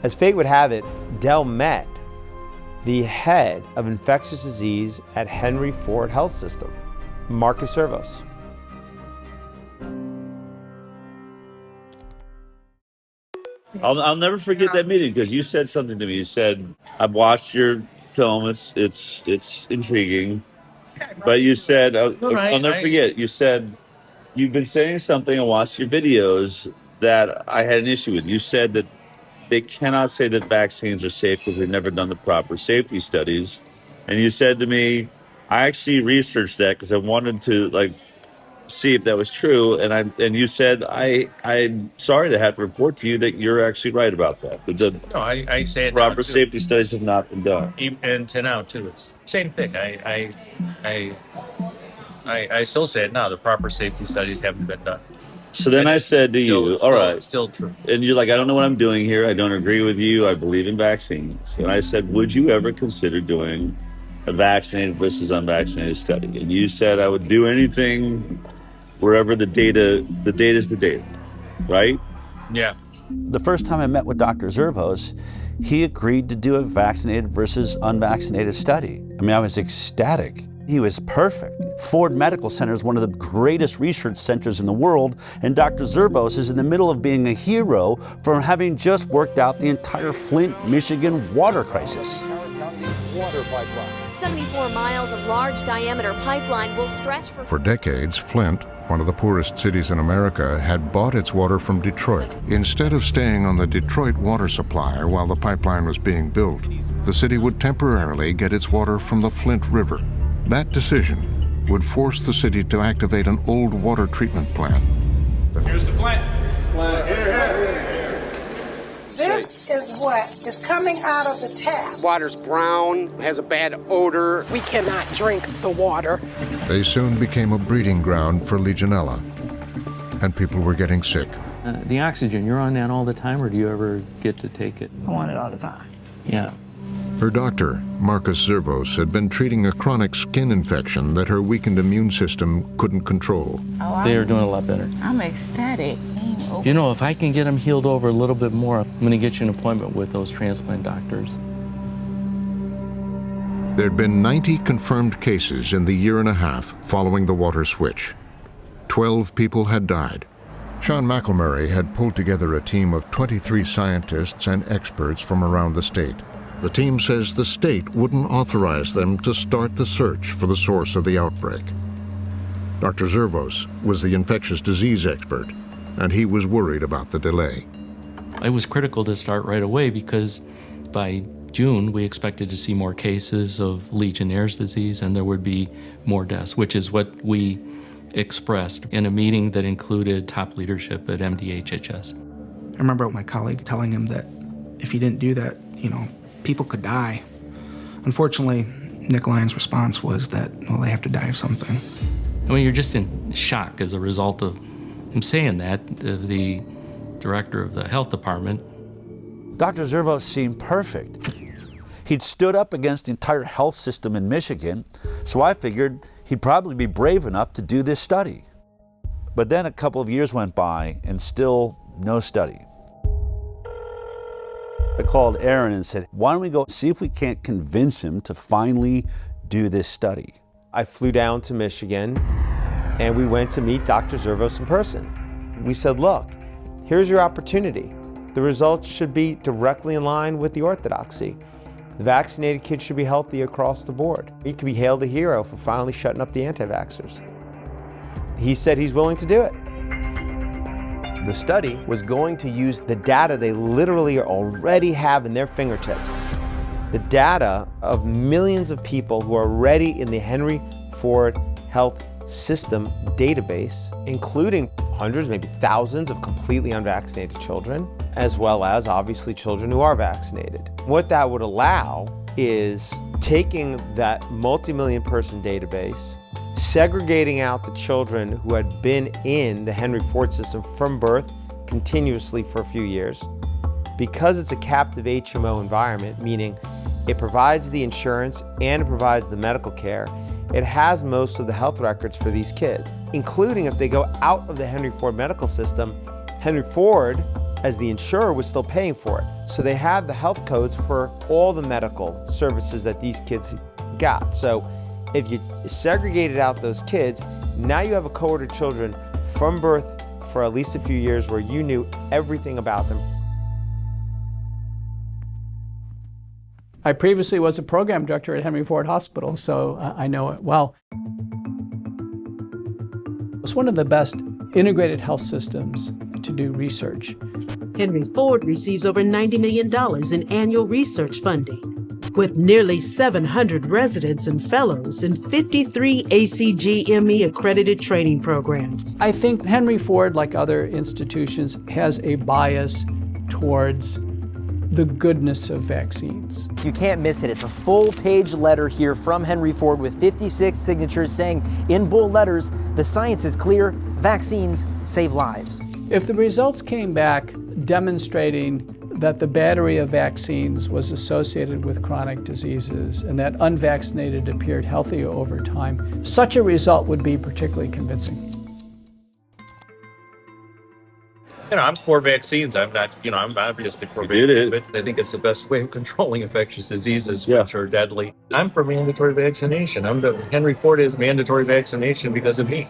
As fate would have it, Dell met the head of infectious disease at Henry Ford Health System, Marcus Servos. I'll never forget that meeting because you said something to me. You said, "I've watched your film. It's intriguing." But you said, I'll never forget. You said you've been saying something and watched your videos that I had an issue with. You said that they cannot say that vaccines are safe because they've never done the proper safety studies. And you said to me, I actually researched that because I wanted to see if that was true, and you said I'm sorry to have to report to you that you're actually right about that. No, I say it Proper now, too. safety studies have not been done. And to now too, it's same thing. I still say it now. The proper safety studies haven't been done. So then I said to you, all right, still true. and you're like, I don't know what I'm doing here. I don't agree with you. I believe in vaccines. And I said, would you ever consider doing a vaccinated versus unvaccinated study? And you said I would do anything wherever the data is the data, right? Yeah. The first time I met with Dr. Zervos, he agreed to do a vaccinated versus unvaccinated study. I mean, I was ecstatic. He was perfect. Ford Medical Center is one of the greatest research centers in the world, and Dr. Zervos is in the middle of being a hero for having just worked out the entire Flint, Michigan water crisis. 74 miles of large diameter pipeline will stretch For decades, Flint, one of the poorest cities in America, had bought its water from Detroit. Instead of staying on the Detroit water supply while the pipeline was being built, the city would temporarily get its water from the Flint River. That decision would force the city to activate an old water treatment plant. Here's the plant. This is what is coming out of the tap. Water's brown, has a bad odor. We cannot drink the water. They soon became a breeding ground for Legionella, and people were getting sick. The oxygen, you're on that all the time, or do you ever get to take it? I want it all the time. Yeah. Her doctor, Marcus Zervos, had been treating a chronic skin infection that her weakened immune system couldn't control. They are doing a lot better. I'm ecstatic. You know, if I can get them healed over a little bit more, I'm going to get you an appointment with those transplant doctors. There'd been 90 confirmed cases in the year and a half following the water switch. 12 people had died. Sean McElmurray had pulled together a team of 23 scientists and experts from around the state. The team says the state wouldn't authorize them to start the search for the source of the outbreak. Dr. Zervos was the infectious disease expert, and he was worried about the delay. It was critical to start right away because by June we expected to see more cases of Legionnaire's disease and there would be more deaths, which is what we expressed in a meeting that included top leadership at MDHHS. I remember my colleague telling him that if he didn't do that, people could die. Unfortunately, Nick Lyon's response was that, well, they have to die of something. I mean, you're just in shock as a result of him saying that, the director of the health department. Dr. Zervos seemed perfect. He'd stood up against the entire health system in Michigan, so I figured he'd probably be brave enough to do this study. But then a couple of years went by and still no study. I called Aaron and said, why don't we go see if we can't convince him to finally do this study? I flew down to Michigan and we went to meet Dr. Zervos in person. We said, look, here's your opportunity. The results should be directly in line with the orthodoxy. The vaccinated kids should be healthy across the board. He could be hailed a hero for finally shutting up the anti-vaxxers. He said he's willing to do it. The study was going to use the data they literally already have in their fingertips. The data of millions of people who are already in the Henry Ford Health System database, including hundreds, maybe thousands of completely unvaccinated children, as well as obviously children who are vaccinated. What that would allow is taking that multi-million person database, segregating out the children who had been in the Henry Ford system from birth continuously for a few years. Because it's a captive HMO environment, meaning it provides the insurance and it provides the medical care, it has most of the health records for these kids, including if they go out of the Henry Ford medical system, Henry Ford, as the insurer, was still paying for it. So they had the health codes for all the medical services that these kids got. So if you segregated out those kids, now you have a cohort of children from birth for at least a few years where you knew everything about them. I previously was a program director at Henry Ford Hospital, so I know it well. It's one of the best integrated health systems to do research. Henry Ford receives over $90 million in annual research funding. with nearly 700 residents and fellows in 53 ACGME accredited training programs. I think Henry Ford, like other institutions, has a bias towards the goodness of vaccines. You can't miss it. It's a full-page letter here from Henry Ford with 56 signatures saying in bold letters, the science is clear, vaccines save lives. If the results came back demonstrating that the battery of vaccines was associated with chronic diseases and that unvaccinated appeared healthier over time, such a result would be particularly convincing. I'm for vaccines. I'm not, I'm obviously for vaccines, but I think it's the best way of controlling infectious diseases, which are deadly. I'm for mandatory vaccination. Henry Ford is mandatory vaccination because of me.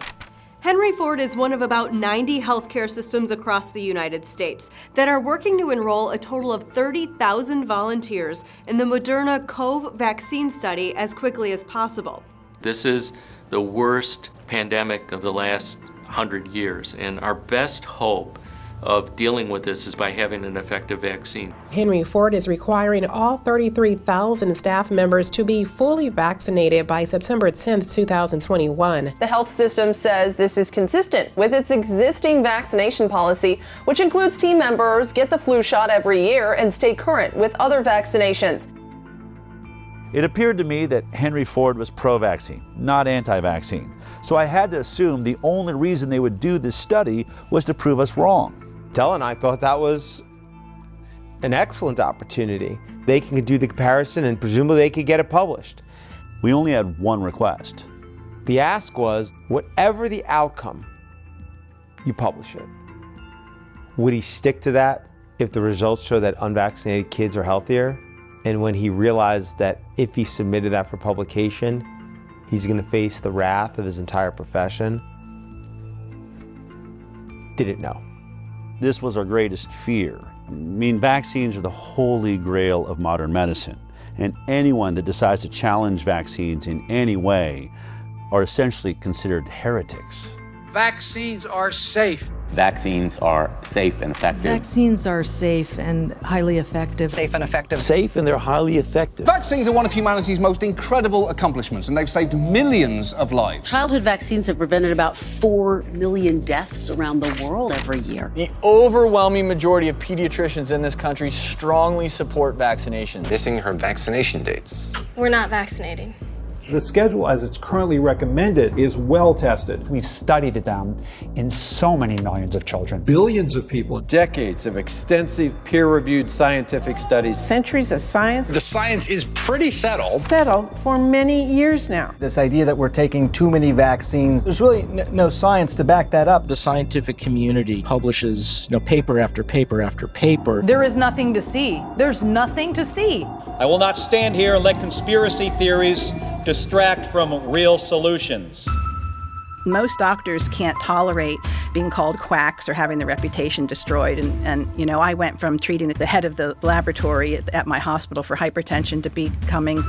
Henry Ford is one of about 90 healthcare systems across the United States that are working to enroll a total of 30,000 volunteers in the Moderna COV vaccine study as quickly as possible. This is the worst pandemic of the last 100 years, and our best hope of dealing with this is by having an effective vaccine. Henry Ford is requiring all 33,000 staff members to be fully vaccinated by September 10, 2021. The health system says this is consistent with its existing vaccination policy, which includes team members get the flu shot every year and stay current with other vaccinations. It appeared to me that Henry Ford was pro-vaccine, not anti-vaccine. So I had to assume the only reason they would do this study was to prove us wrong. Dell and I thought that was an excellent opportunity. They can do the comparison and presumably they could get it published. We only had one request. The ask was, whatever the outcome, you publish it. Would he stick to that if the results show that unvaccinated kids are healthier? And when he realized that if he submitted that for publication, he's going to face the wrath of his entire profession, didn't know. This was our greatest fear. I mean, vaccines are the holy grail of modern medicine, and anyone that decides to challenge vaccines in any way are essentially considered heretics. Vaccines are safe. Vaccines are safe and effective. Vaccines are safe and highly effective. Safe and effective. Safe and they're highly effective. Vaccines are one of humanity's most incredible accomplishments, and they've saved millions of lives. Childhood vaccines have prevented about 4 million deaths around the world every year. The overwhelming majority of pediatricians in this country strongly support vaccination. Missing her vaccination dates. We're not vaccinating. The schedule as it's currently recommended is well tested. We've studied them in so many millions of children. Billions of people. Decades of extensive peer-reviewed scientific studies. Centuries of science. The science is pretty settled. Settled for many years now. This idea that we're taking too many vaccines, there's really no science to back that up. The scientific community publishes paper after paper after paper. There is nothing to see. There's nothing to see. I will not stand here and let conspiracy theories distract from real solutions. Most doctors can't tolerate being called quacks or having their reputation destroyed. And I went from treating the head of the laboratory at my hospital for hypertension to becoming,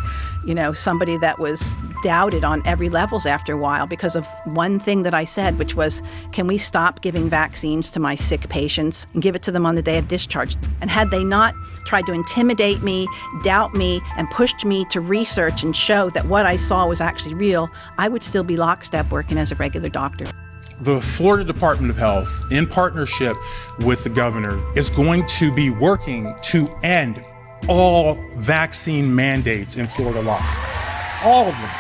somebody that was doubted on every levels after a while because of one thing that I said, which was, can we stop giving vaccines to my sick patients and give it to them on the day of discharge? And had they not tried to intimidate me, doubt me, and pushed me to research and show that what I saw was actually real, I would still be lockstep working as a regular doctor. The Florida Department of Health, in partnership with the governor, is going to be working to end all vaccine mandates in Florida law. All of them.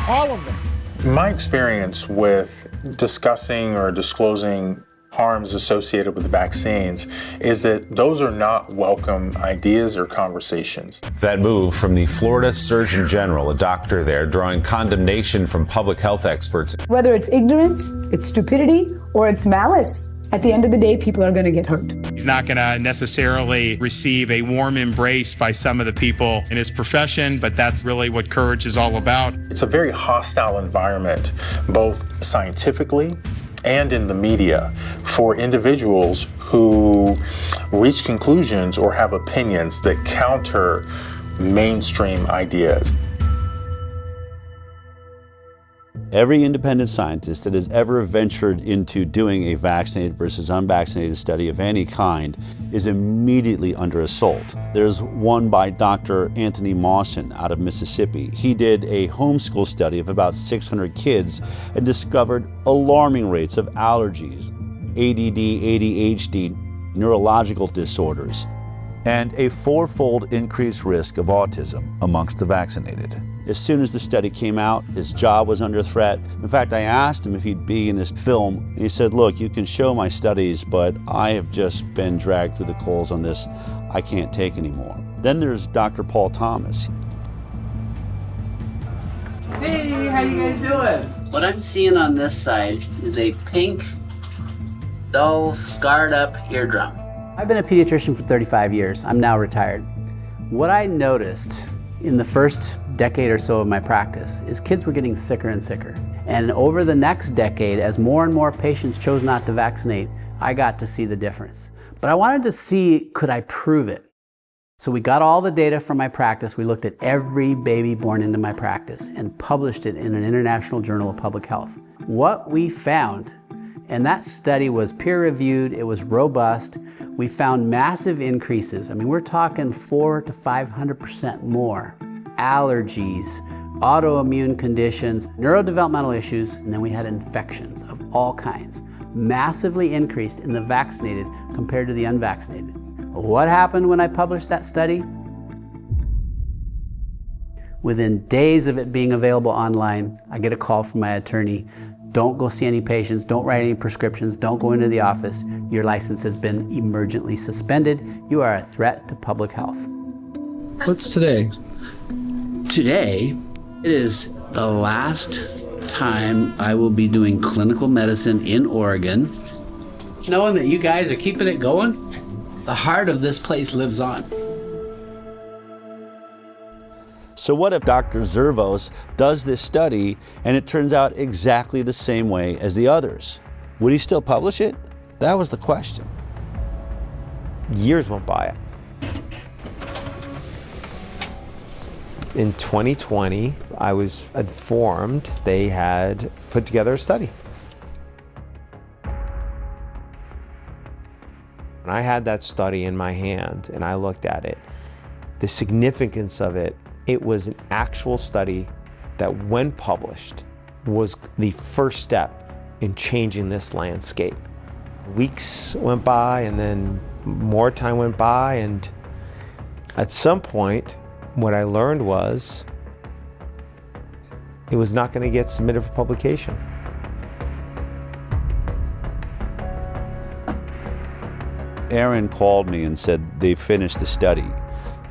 All of them. My experience with discussing or disclosing harms associated with vaccines is that those are not welcome ideas or conversations. That move from the Florida Surgeon General, a doctor there, drawing condemnation from public health experts. Whether it's ignorance, it's stupidity, or it's malice, at the end of the day, people are going to get hurt. He's not going to necessarily receive a warm embrace by some of the people in his profession, but that's really what courage is all about. It's a very hostile environment, both scientifically and in the media, for individuals who reach conclusions or have opinions that counter mainstream ideas. Every independent scientist that has ever ventured into doing a vaccinated versus unvaccinated study of any kind is immediately under assault. There's one by Dr. Anthony Mawson out of Mississippi. He did a homeschool study of about 600 kids and discovered alarming rates of allergies, ADD, ADHD, neurological disorders, and a fourfold increased risk of autism amongst the vaccinated. As soon as the study came out, his job was under threat. In fact, I asked him if he'd be in this film, and he said, look, you can show my studies, but I have just been dragged through the coals on this. I can't take anymore. Then there's Dr. Paul Thomas. Hey, how you guys doing? What I'm seeing on this side is a pink, dull, scarred up eardrum. I've been a pediatrician for 35 years. I'm now retired. What I noticed in the first decade or so of my practice is kids were getting sicker and sicker. And over the next decade, as more and more patients chose not to vaccinate, I got to see the difference. But I wanted to see, could I prove it? So we got all the data from my practice. We looked at every baby born into my practice and published it in an international journal of public health. What we found, and that study was peer-reviewed, it was robust, we found massive increases. I mean, we're talking 400 to 500% more. Allergies, autoimmune conditions, neurodevelopmental issues, and then we had infections of all kinds. Massively increased in the vaccinated compared to the unvaccinated. What happened when I published that study? Within days of it being available online, I get a call from my attorney. Don't go see any patients, don't write any prescriptions, don't go into the office. Your license has been emergently suspended. You are a threat to public health. What's today? Today, it is the last time I will be doing clinical medicine in Oregon. Knowing that you guys are keeping it going, the heart of this place lives on. So what if Dr. Zervos does this study and it turns out exactly the same way as the others? Would he still publish it? That was the question. Years went by. In 2020, I was informed they had put together a study. When I had that study in my hand and I looked at it, the significance of it, it was an actual study that, when published, was the first step in changing this landscape. Weeks went by and then more time went by, and at some point, what I learned was it was not going to get submitted for publication. Aaron called me and said they finished the study.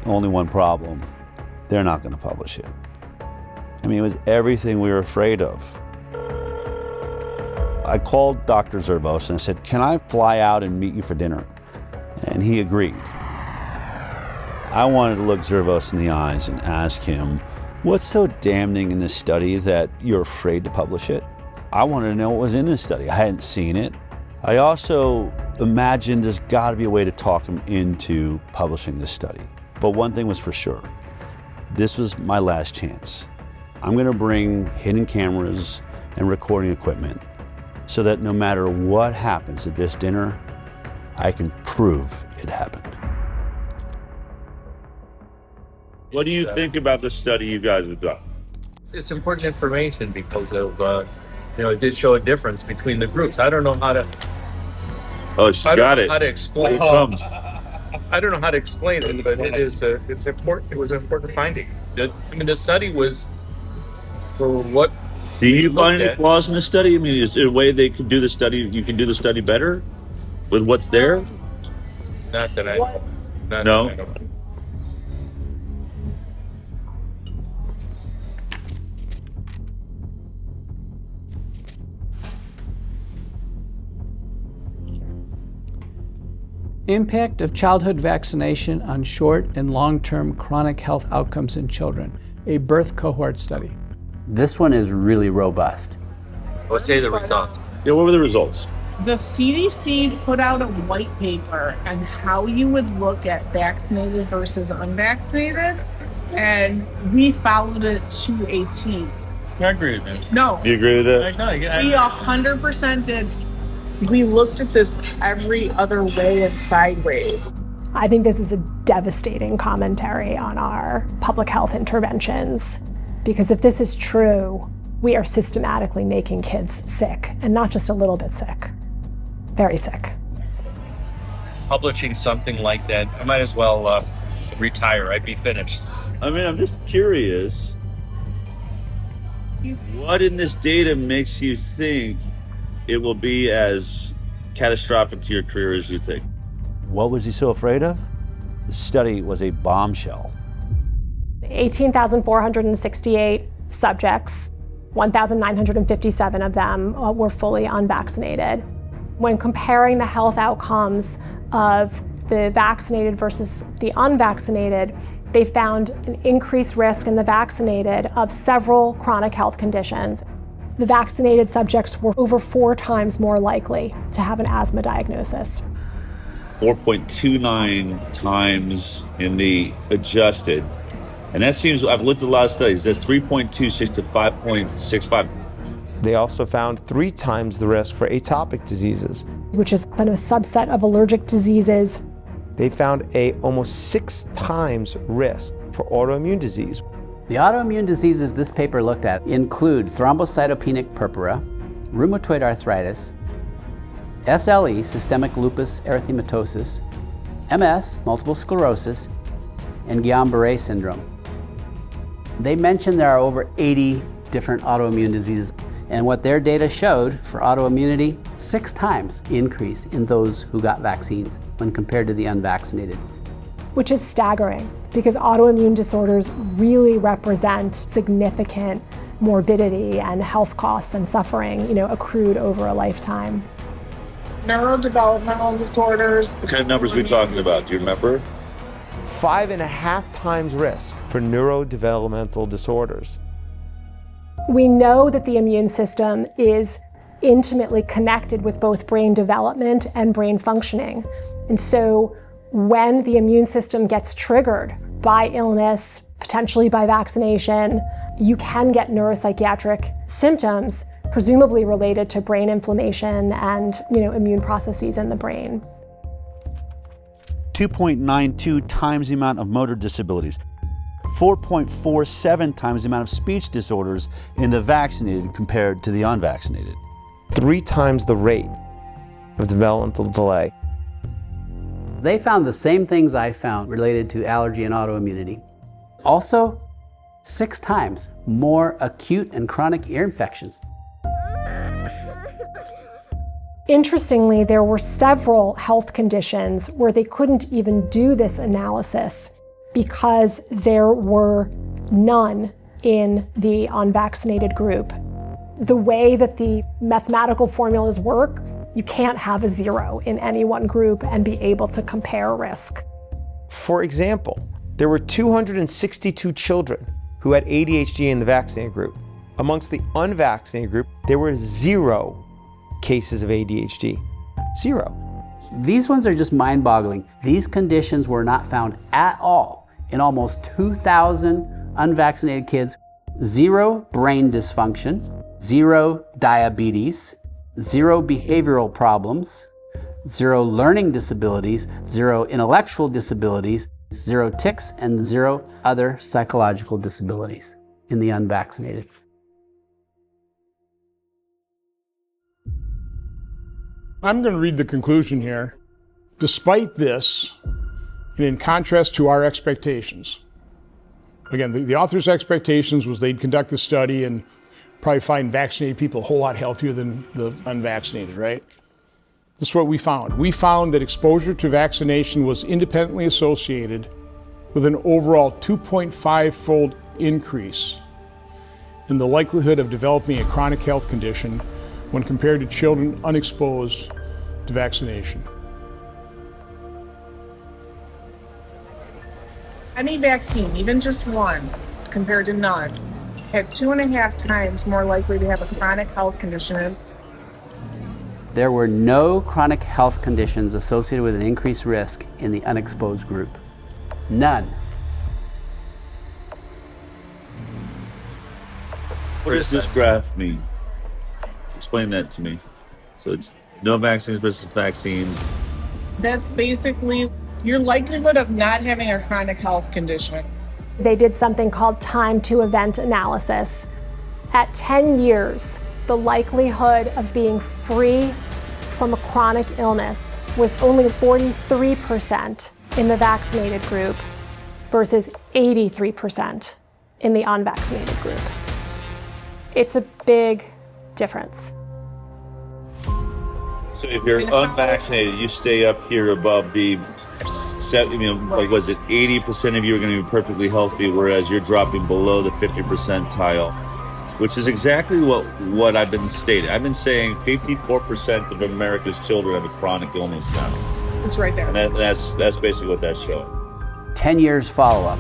Only one problem. They're not going to publish it. I mean, it was everything we were afraid of. I called Dr. Zervos and I said, can I fly out and meet you for dinner? And he agreed. I wanted to look Zervos in the eyes and ask him, what's so damning in this study that you're afraid to publish it? I wanted to know what was in this study. I hadn't seen it. I also imagined there's got to be a way to talk him into publishing this study. But one thing was for sure. This was my last chance. I'm going to bring hidden cameras and recording equipment so that no matter what happens at this dinner, I can prove it happened. What do you think about the study you guys have done? It's important information because of, it did show a difference between the groups. I don't know how to. Oh, she got it. How to explain? I don't know how to explain it, but it's important. It was an important finding. I mean, the study was for what. Do you find any flaws in the study? I mean, is there a way they could do the study? You can do the study better with what's there? Not that I know. No. That I know. Impact of childhood vaccination on short and long-term chronic health outcomes in children, a birth cohort study. This one is really robust. Let's say the results. Yeah, what were the results? The CDC put out a white paper on how you would look at vaccinated versus unvaccinated, and we followed it to a T. I agree with that. No. You agree with that? No, We 100% did. We looked at this every other way and sideways. I think this is a devastating commentary on our public health interventions, because if this is true, we are systematically making kids sick, and not just a little bit sick, very sick. Publishing something like that, I might as well retire. I'd be finished. I mean, I'm just curious. What in this data makes you think it will be as catastrophic to your career as you think? What was he so afraid of? The study was a bombshell. 18,468 subjects, 1,957 of them were fully unvaccinated. When comparing the health outcomes of the vaccinated versus the unvaccinated, they found an increased risk in the vaccinated of several chronic health conditions. The vaccinated subjects were over 4 times more likely to have an asthma diagnosis. 4.29 times in the adjusted. And that seems, I've looked at a lot of studies, that's 3.26 to 5.65. They also found 3 times the risk for atopic diseases, which is kind of a subset of allergic diseases. They found a almost 6 times risk for autoimmune disease. The autoimmune diseases this paper looked at include thrombocytopenic purpura, rheumatoid arthritis, SLE, systemic lupus erythematosus, MS, multiple sclerosis, and Guillain-Barré syndrome. They mentioned there are over 80 different autoimmune diseases, and what their data showed for autoimmunity, 6 times increase in those who got vaccines when compared to the unvaccinated. Which is staggering, because autoimmune disorders really represent significant morbidity and health costs and suffering, accrued over a lifetime. Neurodevelopmental disorders. What kind of numbers are we talking about? Do you remember? 5.5 times risk for neurodevelopmental disorders. We know that the immune system is intimately connected with both brain development and brain functioning. And so when the immune system gets triggered by illness, potentially by vaccination, you can get neuropsychiatric symptoms, presumably related to brain inflammation and immune processes in the brain. 2.92 times the amount of motor disabilities, 4.47 times the amount of speech disorders in the vaccinated compared to the unvaccinated. 3 times the rate of developmental delay. They found the same things I found related to allergy and autoimmunity. Also, 6 times more acute and chronic ear infections. Interestingly, there were several health conditions where they couldn't even do this analysis because there were none in the unvaccinated group. The way that the mathematical formulas work, you can't have a 0 in any one group and be able to compare risk. For example, there were 262 children who had ADHD in the vaccinated group. Amongst the unvaccinated group, there were 0 cases of ADHD. 0. These ones are just mind-boggling. These conditions were not found at all in almost 2,000 unvaccinated kids. 0 brain dysfunction, 0 diabetes, 0 behavioral problems, 0 learning disabilities, 0 intellectual disabilities, 0 tics, and 0 other psychological disabilities in the unvaccinated. I'm going to read the conclusion here. Despite this, and in contrast to our expectations, again, the author's expectations was they'd conduct the study and probably find vaccinated people a whole lot healthier than the unvaccinated, right? This is what we found. We found that exposure to vaccination was independently associated with an overall 2.5-fold increase in the likelihood of developing a chronic health condition when compared to children unexposed to vaccination. Any vaccine, even just one, compared to none, had 2.5 times more likely to have a chronic health condition. There were no chronic health conditions associated with an increased risk in the unexposed group. None. What does this graph mean? Explain that to me. So it's no vaccines versus vaccines. That's basically your likelihood of not having a chronic health condition. They did something called time to event analysis. At 10 years, the likelihood of being free from a chronic illness was only 43% in the vaccinated group versus 83% in the unvaccinated group. It's a big difference. So if you're unvaccinated, you stay up here above the, like was it 80% of you are going to be perfectly healthy, whereas you're dropping below the 50 percentile, which is exactly what I've been stating. I've been saying 54% of America's children have a chronic illness now. It's right there. And that's basically what that's showing. 10 years follow-up,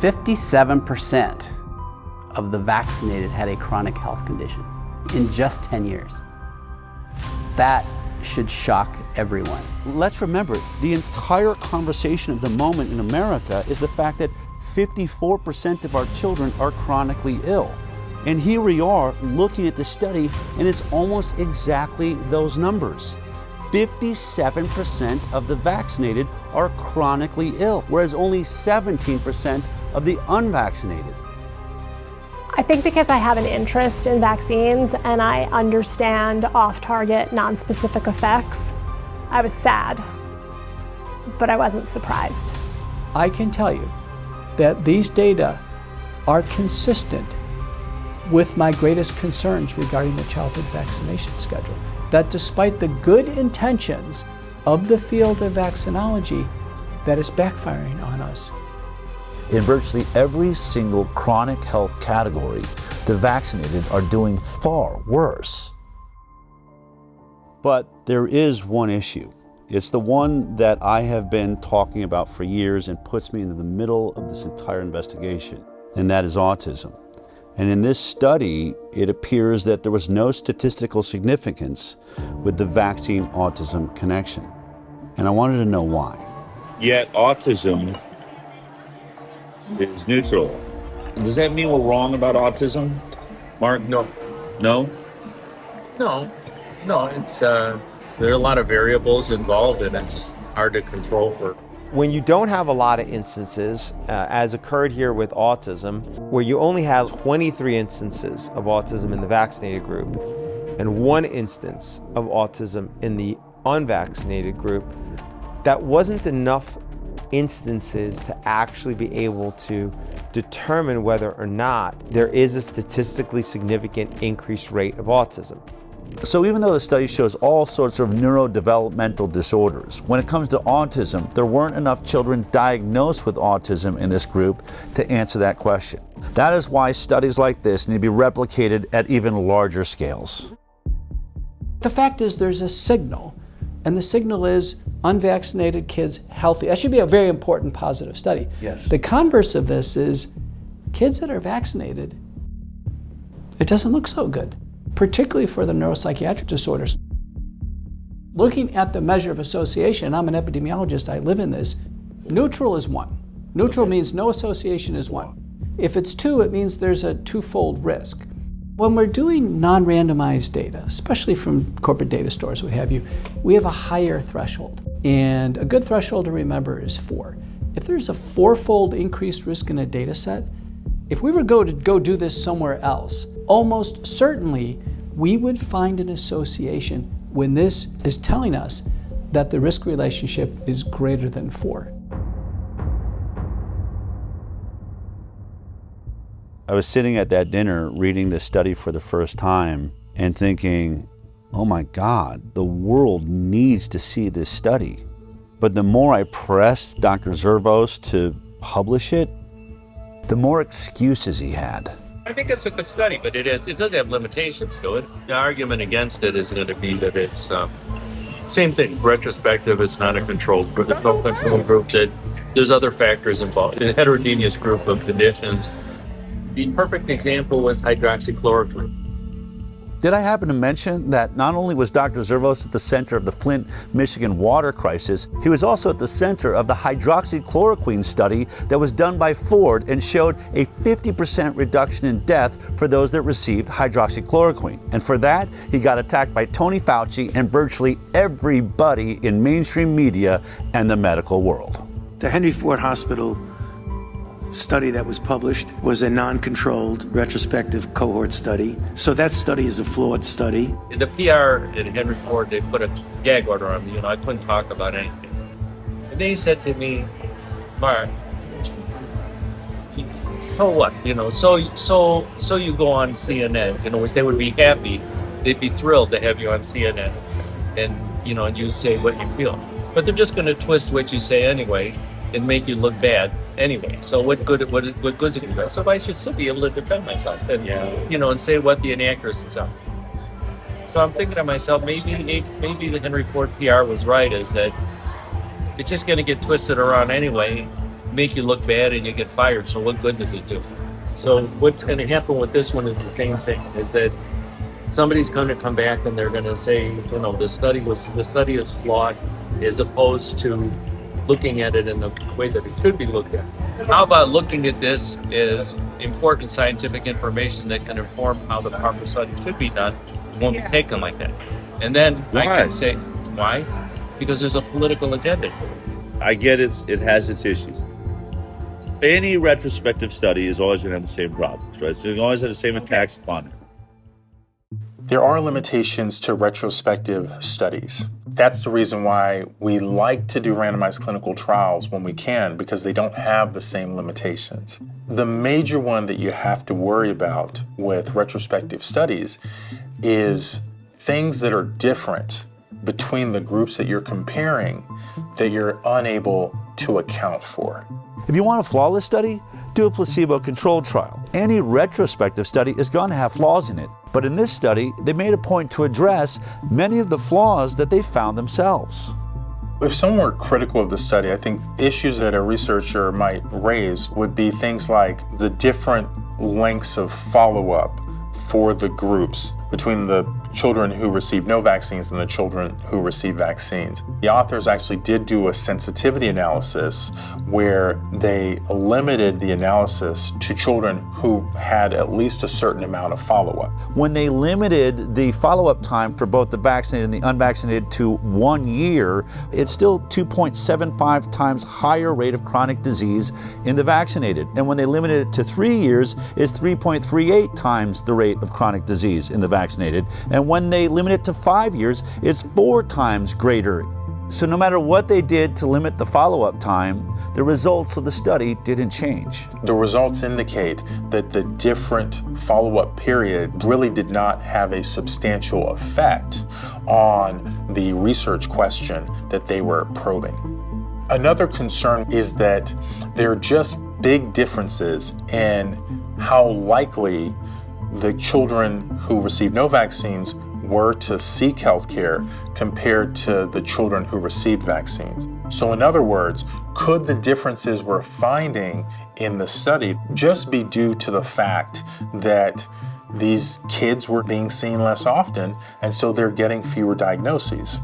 57% of the vaccinated had a chronic health condition in just 10 years. That should shock everyone. Let's remember, the entire conversation of the moment in America is the fact that 54% of our children are chronically ill. And here we are looking at the study, and it's almost exactly those numbers. 57% of the vaccinated are chronically ill, whereas only 17% of the unvaccinated. I think because I have an interest in vaccines and I understand off-target, non-specific effects, I was sad, but I wasn't surprised. I can tell you that these data are consistent with my greatest concerns regarding the childhood vaccination schedule. That despite the good intentions of the field of vaccinology, that is backfiring on us. In virtually every single chronic health category, the vaccinated are doing far worse. But there is one issue. It's the one that I have been talking about for years and puts me into the middle of this entire investigation, and that is autism. And in this study, it appears that there was no statistical significance with the vaccine-autism connection. And I wanted to know why. Yet autism is neutral. Does that mean we're wrong about autism, Mark? No. No? No. It's there are a lot of variables involved, and it's hard to control for. When you don't have a lot of instances, as occurred here with autism, where you only have 23 instances of autism in the vaccinated group and 1 instance of autism in the unvaccinated group, that wasn't enough instances to actually be able to determine whether or not there is a statistically significant increased rate of autism. So even though the study shows all sorts of neurodevelopmental disorders, when it comes to autism, there weren't enough children diagnosed with autism in this group to answer that question. That is why studies like this need to be replicated at even larger scales. The fact is there's a signal, and the signal is unvaccinated kids healthy. That should be a very important positive study. Yes. The converse of this is kids that are vaccinated, it doesn't look so good, particularly for the neuropsychiatric disorders. Looking at the measure of association, I'm an epidemiologist, I live in this, neutral is 1. Neutral means no association is 1. If it's 2, it means there's a 2-fold risk. When we're doing non-randomized data, especially from corporate data stores, what have you, we have a higher threshold. And a good threshold to remember is 4. If there's a 4-fold increased risk in a data set, if we were to go do this somewhere else, almost certainly we would find an association when this is telling us that the risk relationship is greater than 4. I was sitting at that dinner reading this study for the first time and thinking, oh my God, the world needs to see this study. But the more I pressed Dr. Zervos to publish it, the more excuses he had. I think it's a good study, but it does have limitations to it. The argument against it is going to be that it's same thing. Retrospective, it's not a controlled group. There's no control group. There's other factors involved. It's a heterogeneous group of conditions. The perfect example was hydroxychloroquine. Did I happen to mention that not only was Dr. Zervos at the center of the Flint, Michigan water crisis, he was also at the center of the hydroxychloroquine study that was done by Ford and showed a 50% reduction in death for those that received hydroxychloroquine. And for that, he got attacked by Tony Fauci and virtually everybody in mainstream media and the medical world. The Henry Ford Hospital study that was published was a non-controlled retrospective cohort study. So that study is a flawed study. In the PR at Henry Ford, they put a gag order on me. I couldn't talk about anything. And they said to me, Mark, so what? So you go on CNN. Which they would be happy. They'd be thrilled to have you on CNN, and and you say what you feel. But they're just going to twist what you say anyway and make you look bad anyway. So what good is it? So I should still be able to defend myself and and say what the inaccuracies are. So I'm thinking to myself, maybe the Henry Ford PR was right, is that it's just going to get twisted around anyway, make you look bad, and you get fired. So what good does it do? So what's going to happen with this one is the same thing, is that somebody's going to come back and they're going to say, the study is flawed, as opposed to looking at it in the way that it should be looked at. How about looking at this as important scientific information that can inform how the proper study should be done? It won't be taken like that. And then I can say, why? Because there's a political agenda to it. I get it has its issues. Any retrospective study is always going to have the same problems, right? So you always have the same attacks upon it. There are limitations to retrospective studies. That's the reason why we like to do randomized clinical trials when we can, because they don't have the same limitations. The major one that you have to worry about with retrospective studies is things that are different between the groups that you're comparing that you're unable to account for. If you want a flawless study, do a placebo-controlled trial. Any retrospective study is going to have flaws in it. But in this study, they made a point to address many of the flaws that they found themselves. If someone were critical of the study, I think issues that a researcher might raise would be things like the different lengths of follow-up for the groups between the children who received no vaccines and the children who received vaccines. The authors actually did do a sensitivity analysis where they limited the analysis to children who had at least a certain amount of follow-up. When they limited the follow-up time for both the vaccinated and the unvaccinated to 1 year, it's still 2.75 times higher rate of chronic disease in the vaccinated. And when they limited it to 3 years, it's 3.38 times the rate of chronic disease in the vaccinated. And when they limit it to 5 years, it's 4 times greater. So no matter what they did to limit the follow-up time, the results of the study didn't change. The results indicate that the different follow-up period really did not have a substantial effect on the research question that they were probing. Another concern is that there are just big differences in how likely the children who received no vaccines were to seek health care compared to the children who received vaccines. So in other words, could the differences we're finding in the study just be due to the fact that these kids were being seen less often, and so they're getting fewer diagnoses?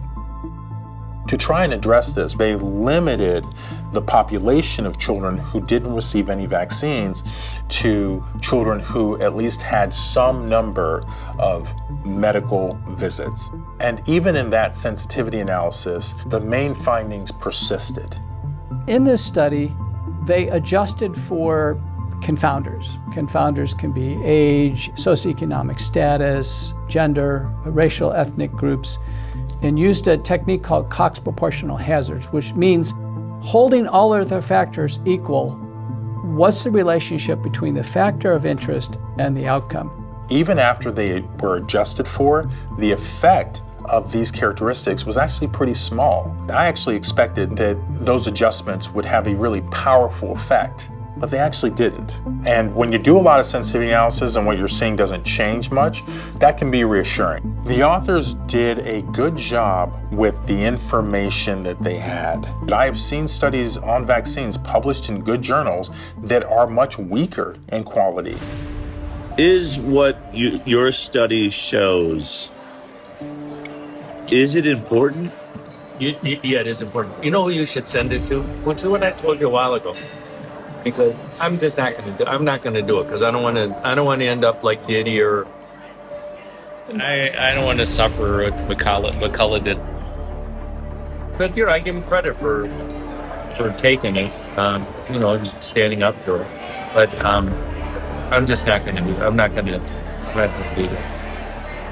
To try and address this, they limited the population of children who didn't receive any vaccines to children who at least had some number of medical visits. And even in that sensitivity analysis, the main findings persisted. In this study, they adjusted for confounders. Confounders can be age, socioeconomic status, gender, racial, ethnic groups, and used a technique called Cox proportional hazards, which means holding all other factors equal, what's the relationship between the factor of interest and the outcome? Even after they were adjusted for, the effect of these characteristics was actually pretty small. I actually expected that those adjustments would have a really powerful effect, but they actually didn't. And when you do a lot of sensitivity analysis and what you're seeing doesn't change much, that can be reassuring. The authors did a good job with the information that they had. I have seen studies on vaccines published in good journals that are much weaker in quality. Is what your study shows, is it important? Yeah, it is important. You know who you should send it to? Well, to what I told you a while ago. Because I'm just not going to do. I'm not going to do it because I don't want to end up like Diddy or. I don't want to suffer what McCullough did. But I give him credit for taking it. Standing up to it. But I'm just not going to do it. I'm not going to do it.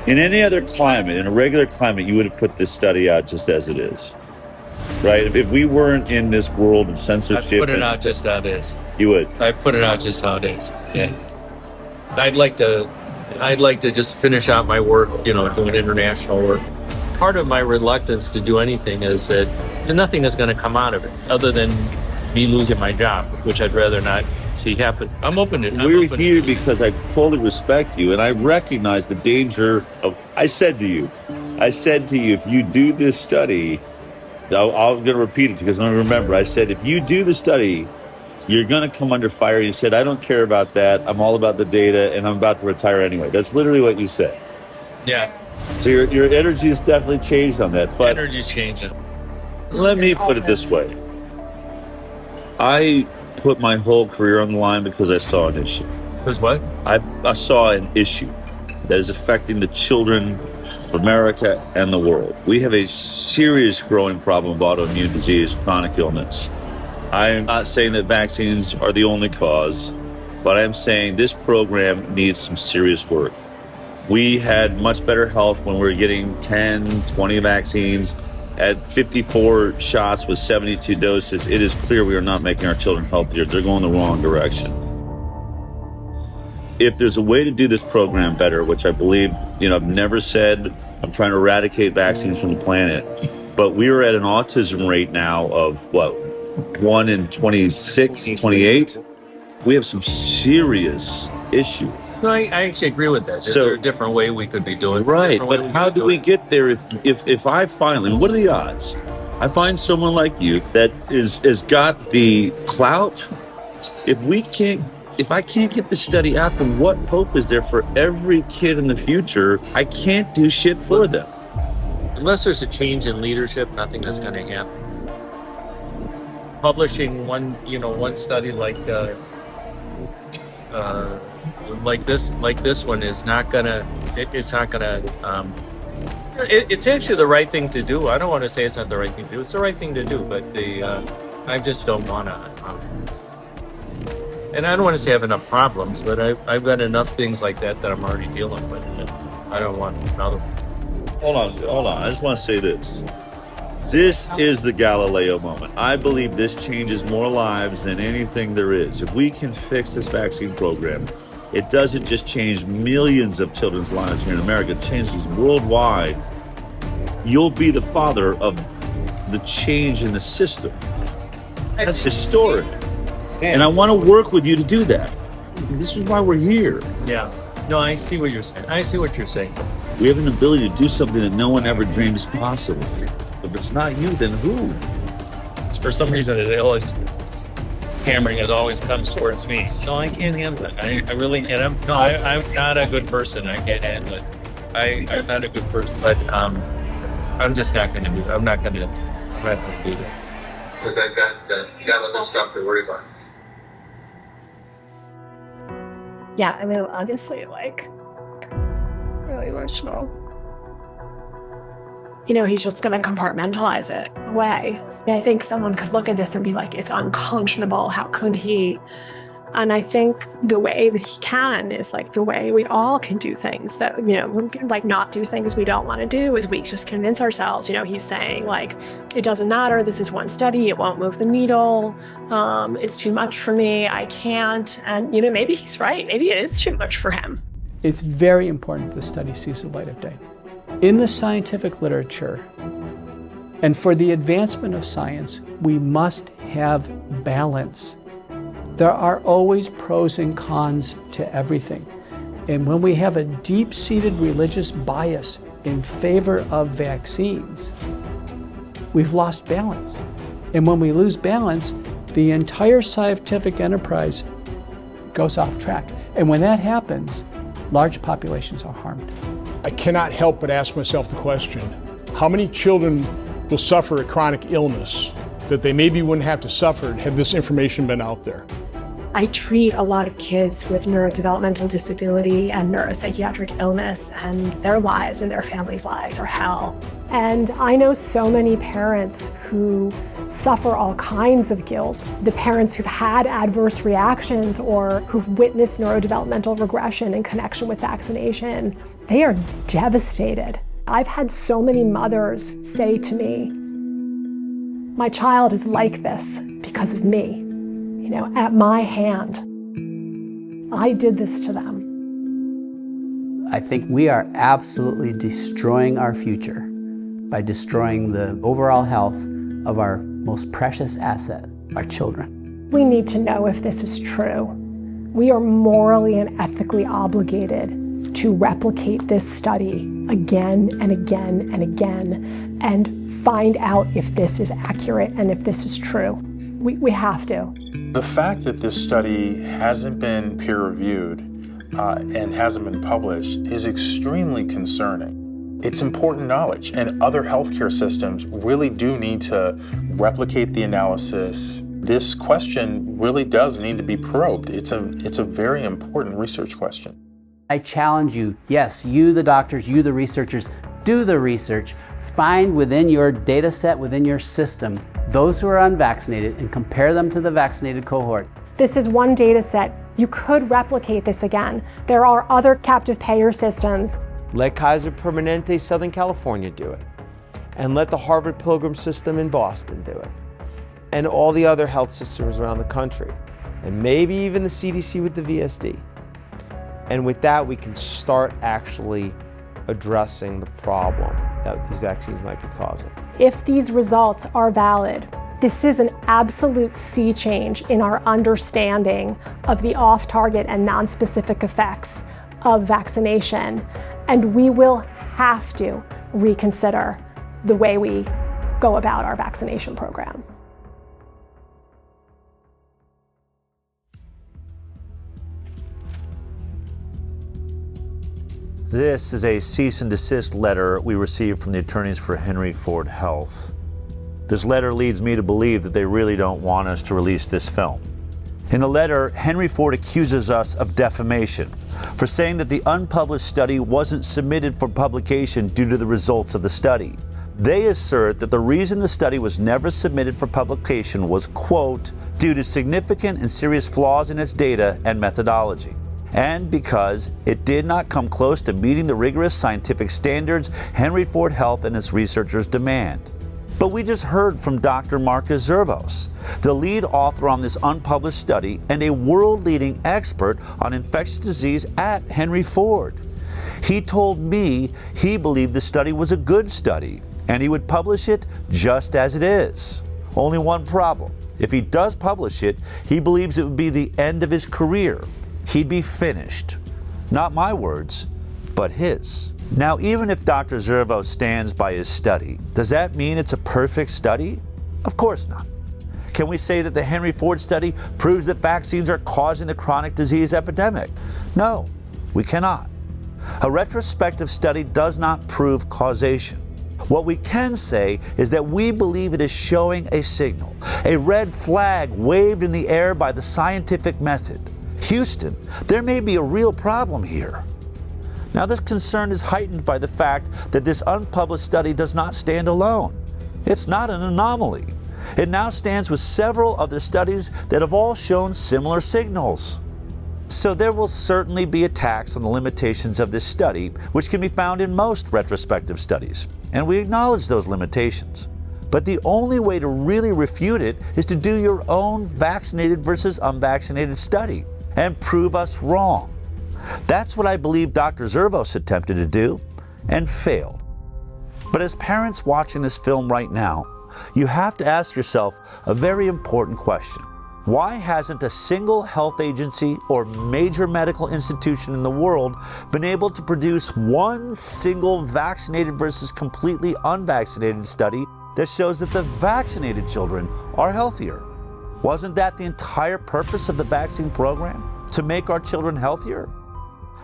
In any other climate, in a regular climate, you would have put this study out just as it is, right? If we weren't in this world of censorship, I'd put it out just how it is. You would. I'd put it out just how it is. Yeah. I'd like to just finish out my work, doing international work. Part of my reluctance to do anything is that nothing is going to come out of it other than me losing my job, which I'd rather not see happen. I'm open to it. We're here because I fully respect you, and I recognize the danger of. I said to you, if you do this study, I'm going to repeat it because I remember. I said, if you do the study, you're going to come under fire. You said, I don't care about that. I'm all about the data, and I'm about to retire anyway. That's literally what you said. Yeah. So your energy has definitely changed on that. But energy's changing. Let me put it this way. I put my whole career on the line because I saw an issue. Because what? I saw an issue that is affecting the children of America and the world. We have a serious growing problem of autoimmune disease, chronic illness. I'm not saying that vaccines are the only cause, but I'm saying this program needs some serious work. We had much better health when we were getting 10, 20 vaccines. At 54 shots with 72 doses, it is clear we are not making our children healthier. They're going the wrong direction. If there's a way to do this program better, which I believe, I've never said I'm trying to eradicate vaccines from the planet, but we are at an autism rate now of 1 in 26, 28. We have some serious issues. No, I actually agree with that. Is there a different way we could be doing it? Right, but how do we get there if I finally, what are the odds? I find someone like you that has got the clout. If I can't get the study out, then what hope is there for every kid in the future? I can't do shit for them. Unless there's a change in leadership, nothing is going to happen. Publishing one study like this one is not gonna. It's not gonna. It's actually the right thing to do. I don't want to say it's not the right thing to do. It's the right thing to do, but I just don't want to. And I don't want to say I have enough problems, but I've got enough things like that I'm already dealing with. And I don't want another one. Hold on. I just want to say this. This is the Galileo moment. I believe this changes more lives than anything there is. If we can fix this vaccine program, it doesn't just change millions of children's lives here in America, it changes worldwide. You'll be the father of the change in the system. That's historic. And I want to work with you to do that. This is why we're here. Yeah. No, I see what you're saying. We have an ability to do something that no one ever dreamed is possible. If it's not you, then who? For some reason, hammering always comes towards me. No, I can't handle it. I really can't. I'm not a good person. I can't handle it. I'm not a good person, but I'm just not going to do it. I'm not going to do it. Because I've got other stuff to worry about. Yeah, I mean, obviously, really emotional. He's just going to compartmentalize it away. I think someone could look at this and be like, it's unconscionable. How could he? And I think the way that he can is the way we all can do things that, not do things we don't want to do is we just convince ourselves, he's saying it doesn't matter. This is one study. It won't move the needle. It's too much for me. I can't. And, maybe he's right. Maybe it is too much for him. It's very important the study sees the light of day. In the scientific literature, and for the advancement of science, we must have balance. There are always pros and cons to everything. And when we have a deep-seated religious bias in favor of vaccines, we've lost balance. And when we lose balance, the entire scientific enterprise goes off track. And when that happens, large populations are harmed. I cannot help but ask myself the question, how many children will suffer a chronic illness that they maybe wouldn't have to suffer had this information been out there? I treat a lot of kids with neurodevelopmental disability and neuropsychiatric illness, and their lives and their families' lives are hell. And I know so many parents who suffer all kinds of guilt. The parents who've had adverse reactions or who've witnessed neurodevelopmental regression in connection with vaccination, they are devastated. I've had so many mothers say to me, my child is like this because of me. You know, at my hand, I did this to them. I think we are absolutely destroying our future by destroying the overall health of our most precious asset, our children. We need to know if this is true. We are morally and ethically obligated to replicate this study again and again and again and find out if this is accurate and if this is true. We have to. The fact that this study hasn't been peer-reviewed and hasn't been published is extremely concerning. It's important knowledge, and other healthcare systems really do need to replicate the analysis. This question really does need to be probed. It's a very important research question. I challenge you, yes, you the doctors, you the researchers, do the research. Find within your data set, within your system, those who are unvaccinated and compare them to the vaccinated cohort. This is one data set. You could replicate this again. There are other captive payer systems. Let Kaiser Permanente Southern California do it. And let the Harvard Pilgrim system in Boston do it. And all the other health systems around the country. And maybe even the CDC with the VSD. And with that, we can start actually addressing the problem that these vaccines might be causing. If these results are valid, this is an absolute sea change in our understanding of the off-target and non-specific effects of vaccination. And we will have to reconsider the way we go about our vaccination program. This is a cease and desist letter we received from the attorneys for Henry Ford Health. This letter leads me to believe that they really don't want us to release this film. In the letter, Henry Ford accuses us of defamation for saying that the unpublished study wasn't submitted for publication due to the results of the study. They assert that the reason the study was never submitted for publication was, quote, due to significant and serious flaws in its data and methodology, and because it did not come close to meeting the rigorous scientific standards Henry Ford Health and its researchers demand. But we just heard from Dr. Marcus Zervos, the lead author on this unpublished study and a world-leading expert on infectious disease at Henry Ford. He told me he believed the study was a good study and he would publish it just as it is. Only one problem. If he does publish it, he believes it would be the end of his career. He'd be finished. Not my words, but his. Now, even if Dr. Zervos stands by his study, does that mean it's a perfect study? Of course not. Can we say that the Henry Ford study proves that vaccines are causing the chronic disease epidemic? No, we cannot. A retrospective study does not prove causation. What we can say is that we believe it is showing a signal, a red flag waved in the air by the scientific method. Houston, there may be a real problem here. Now, this concern is heightened by the fact that this unpublished study does not stand alone. It's not an anomaly. It now stands with several other studies that have all shown similar signals. So there will certainly be attacks on the limitations of this study, which can be found in most retrospective studies, and we acknowledge those limitations. But the only way to really refute it is to do your own vaccinated versus unvaccinated study and prove us wrong. That's what I believe Dr. Zervos attempted to do and failed. But as parents watching this film right now, you have to ask yourself a very important question. Why hasn't a single health agency or major medical institution in the world been able to produce one single vaccinated versus completely unvaccinated study that shows that the vaccinated children are healthier? Wasn't that the entire purpose of the vaccine program? to make our children healthier?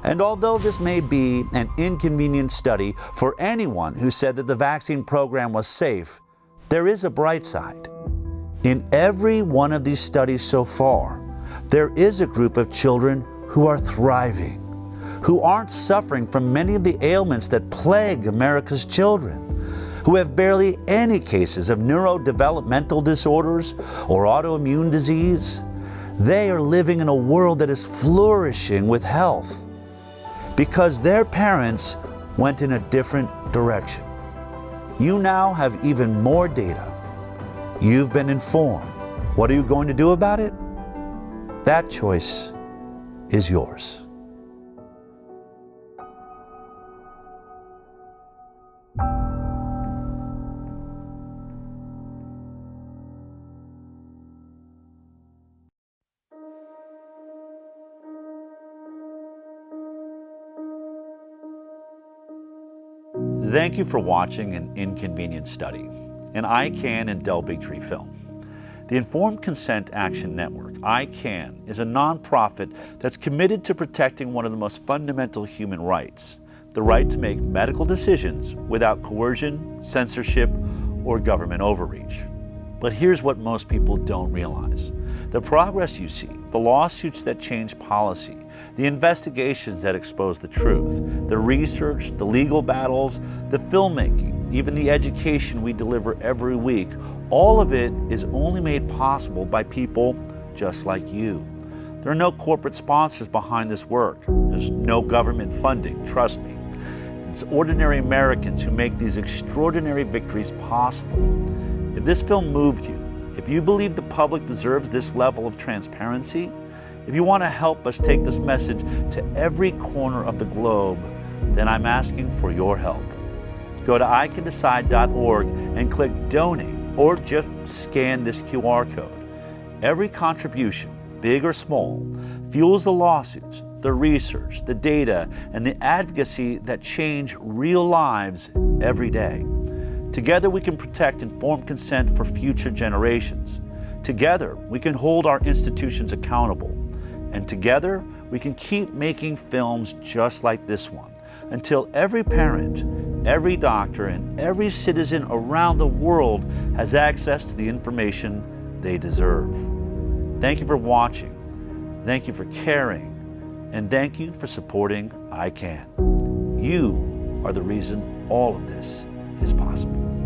And although this may be an inconvenient study for anyone who said that the vaccine program was safe, there is a bright side. In every one of these studies so far, there is a group of children who are thriving, who aren't suffering from many of the ailments that plague America's children, who have barely any cases of neurodevelopmental disorders or autoimmune disease. They are living in a world that is flourishing with health because their parents went in a different direction. You now have even more data. You've been informed. What are you going to do about it? That choice is yours. Thank you for watching An Inconvenient Study, an ICANN and Del Bigtree film. The Informed Consent Action Network, ICANN, is a nonprofit that's committed to protecting one of the most fundamental human rights, the right to make medical decisions without coercion, censorship, or government overreach. But here's what most people don't realize. The progress you see, the lawsuits that change policy, the investigations that expose the truth, the research, the legal battles, the filmmaking, even the education we deliver every week, all of it is only made possible by people just like you. There are no corporate sponsors behind this work. There's no government funding, trust me. It's ordinary Americans who make these extraordinary victories possible. If this film moved you, if you believe the public deserves this level of transparency, if you want to help us take this message to every corner of the globe, then I'm asking for your help. Go to ICanDecide.org and click Donate, or just scan this QR code. Every contribution, big or small, fuels the lawsuits, the research, the data, and the advocacy that change real lives every day. Together we can protect informed consent for future generations. Together we can hold our institutions accountable. And together we can keep making films just like this one until every parent, every doctor, and every citizen around the world has access to the information they deserve. Thank you for watching. Thank you for caring. And thank you for supporting ICANN. You are the reason all of this is possible.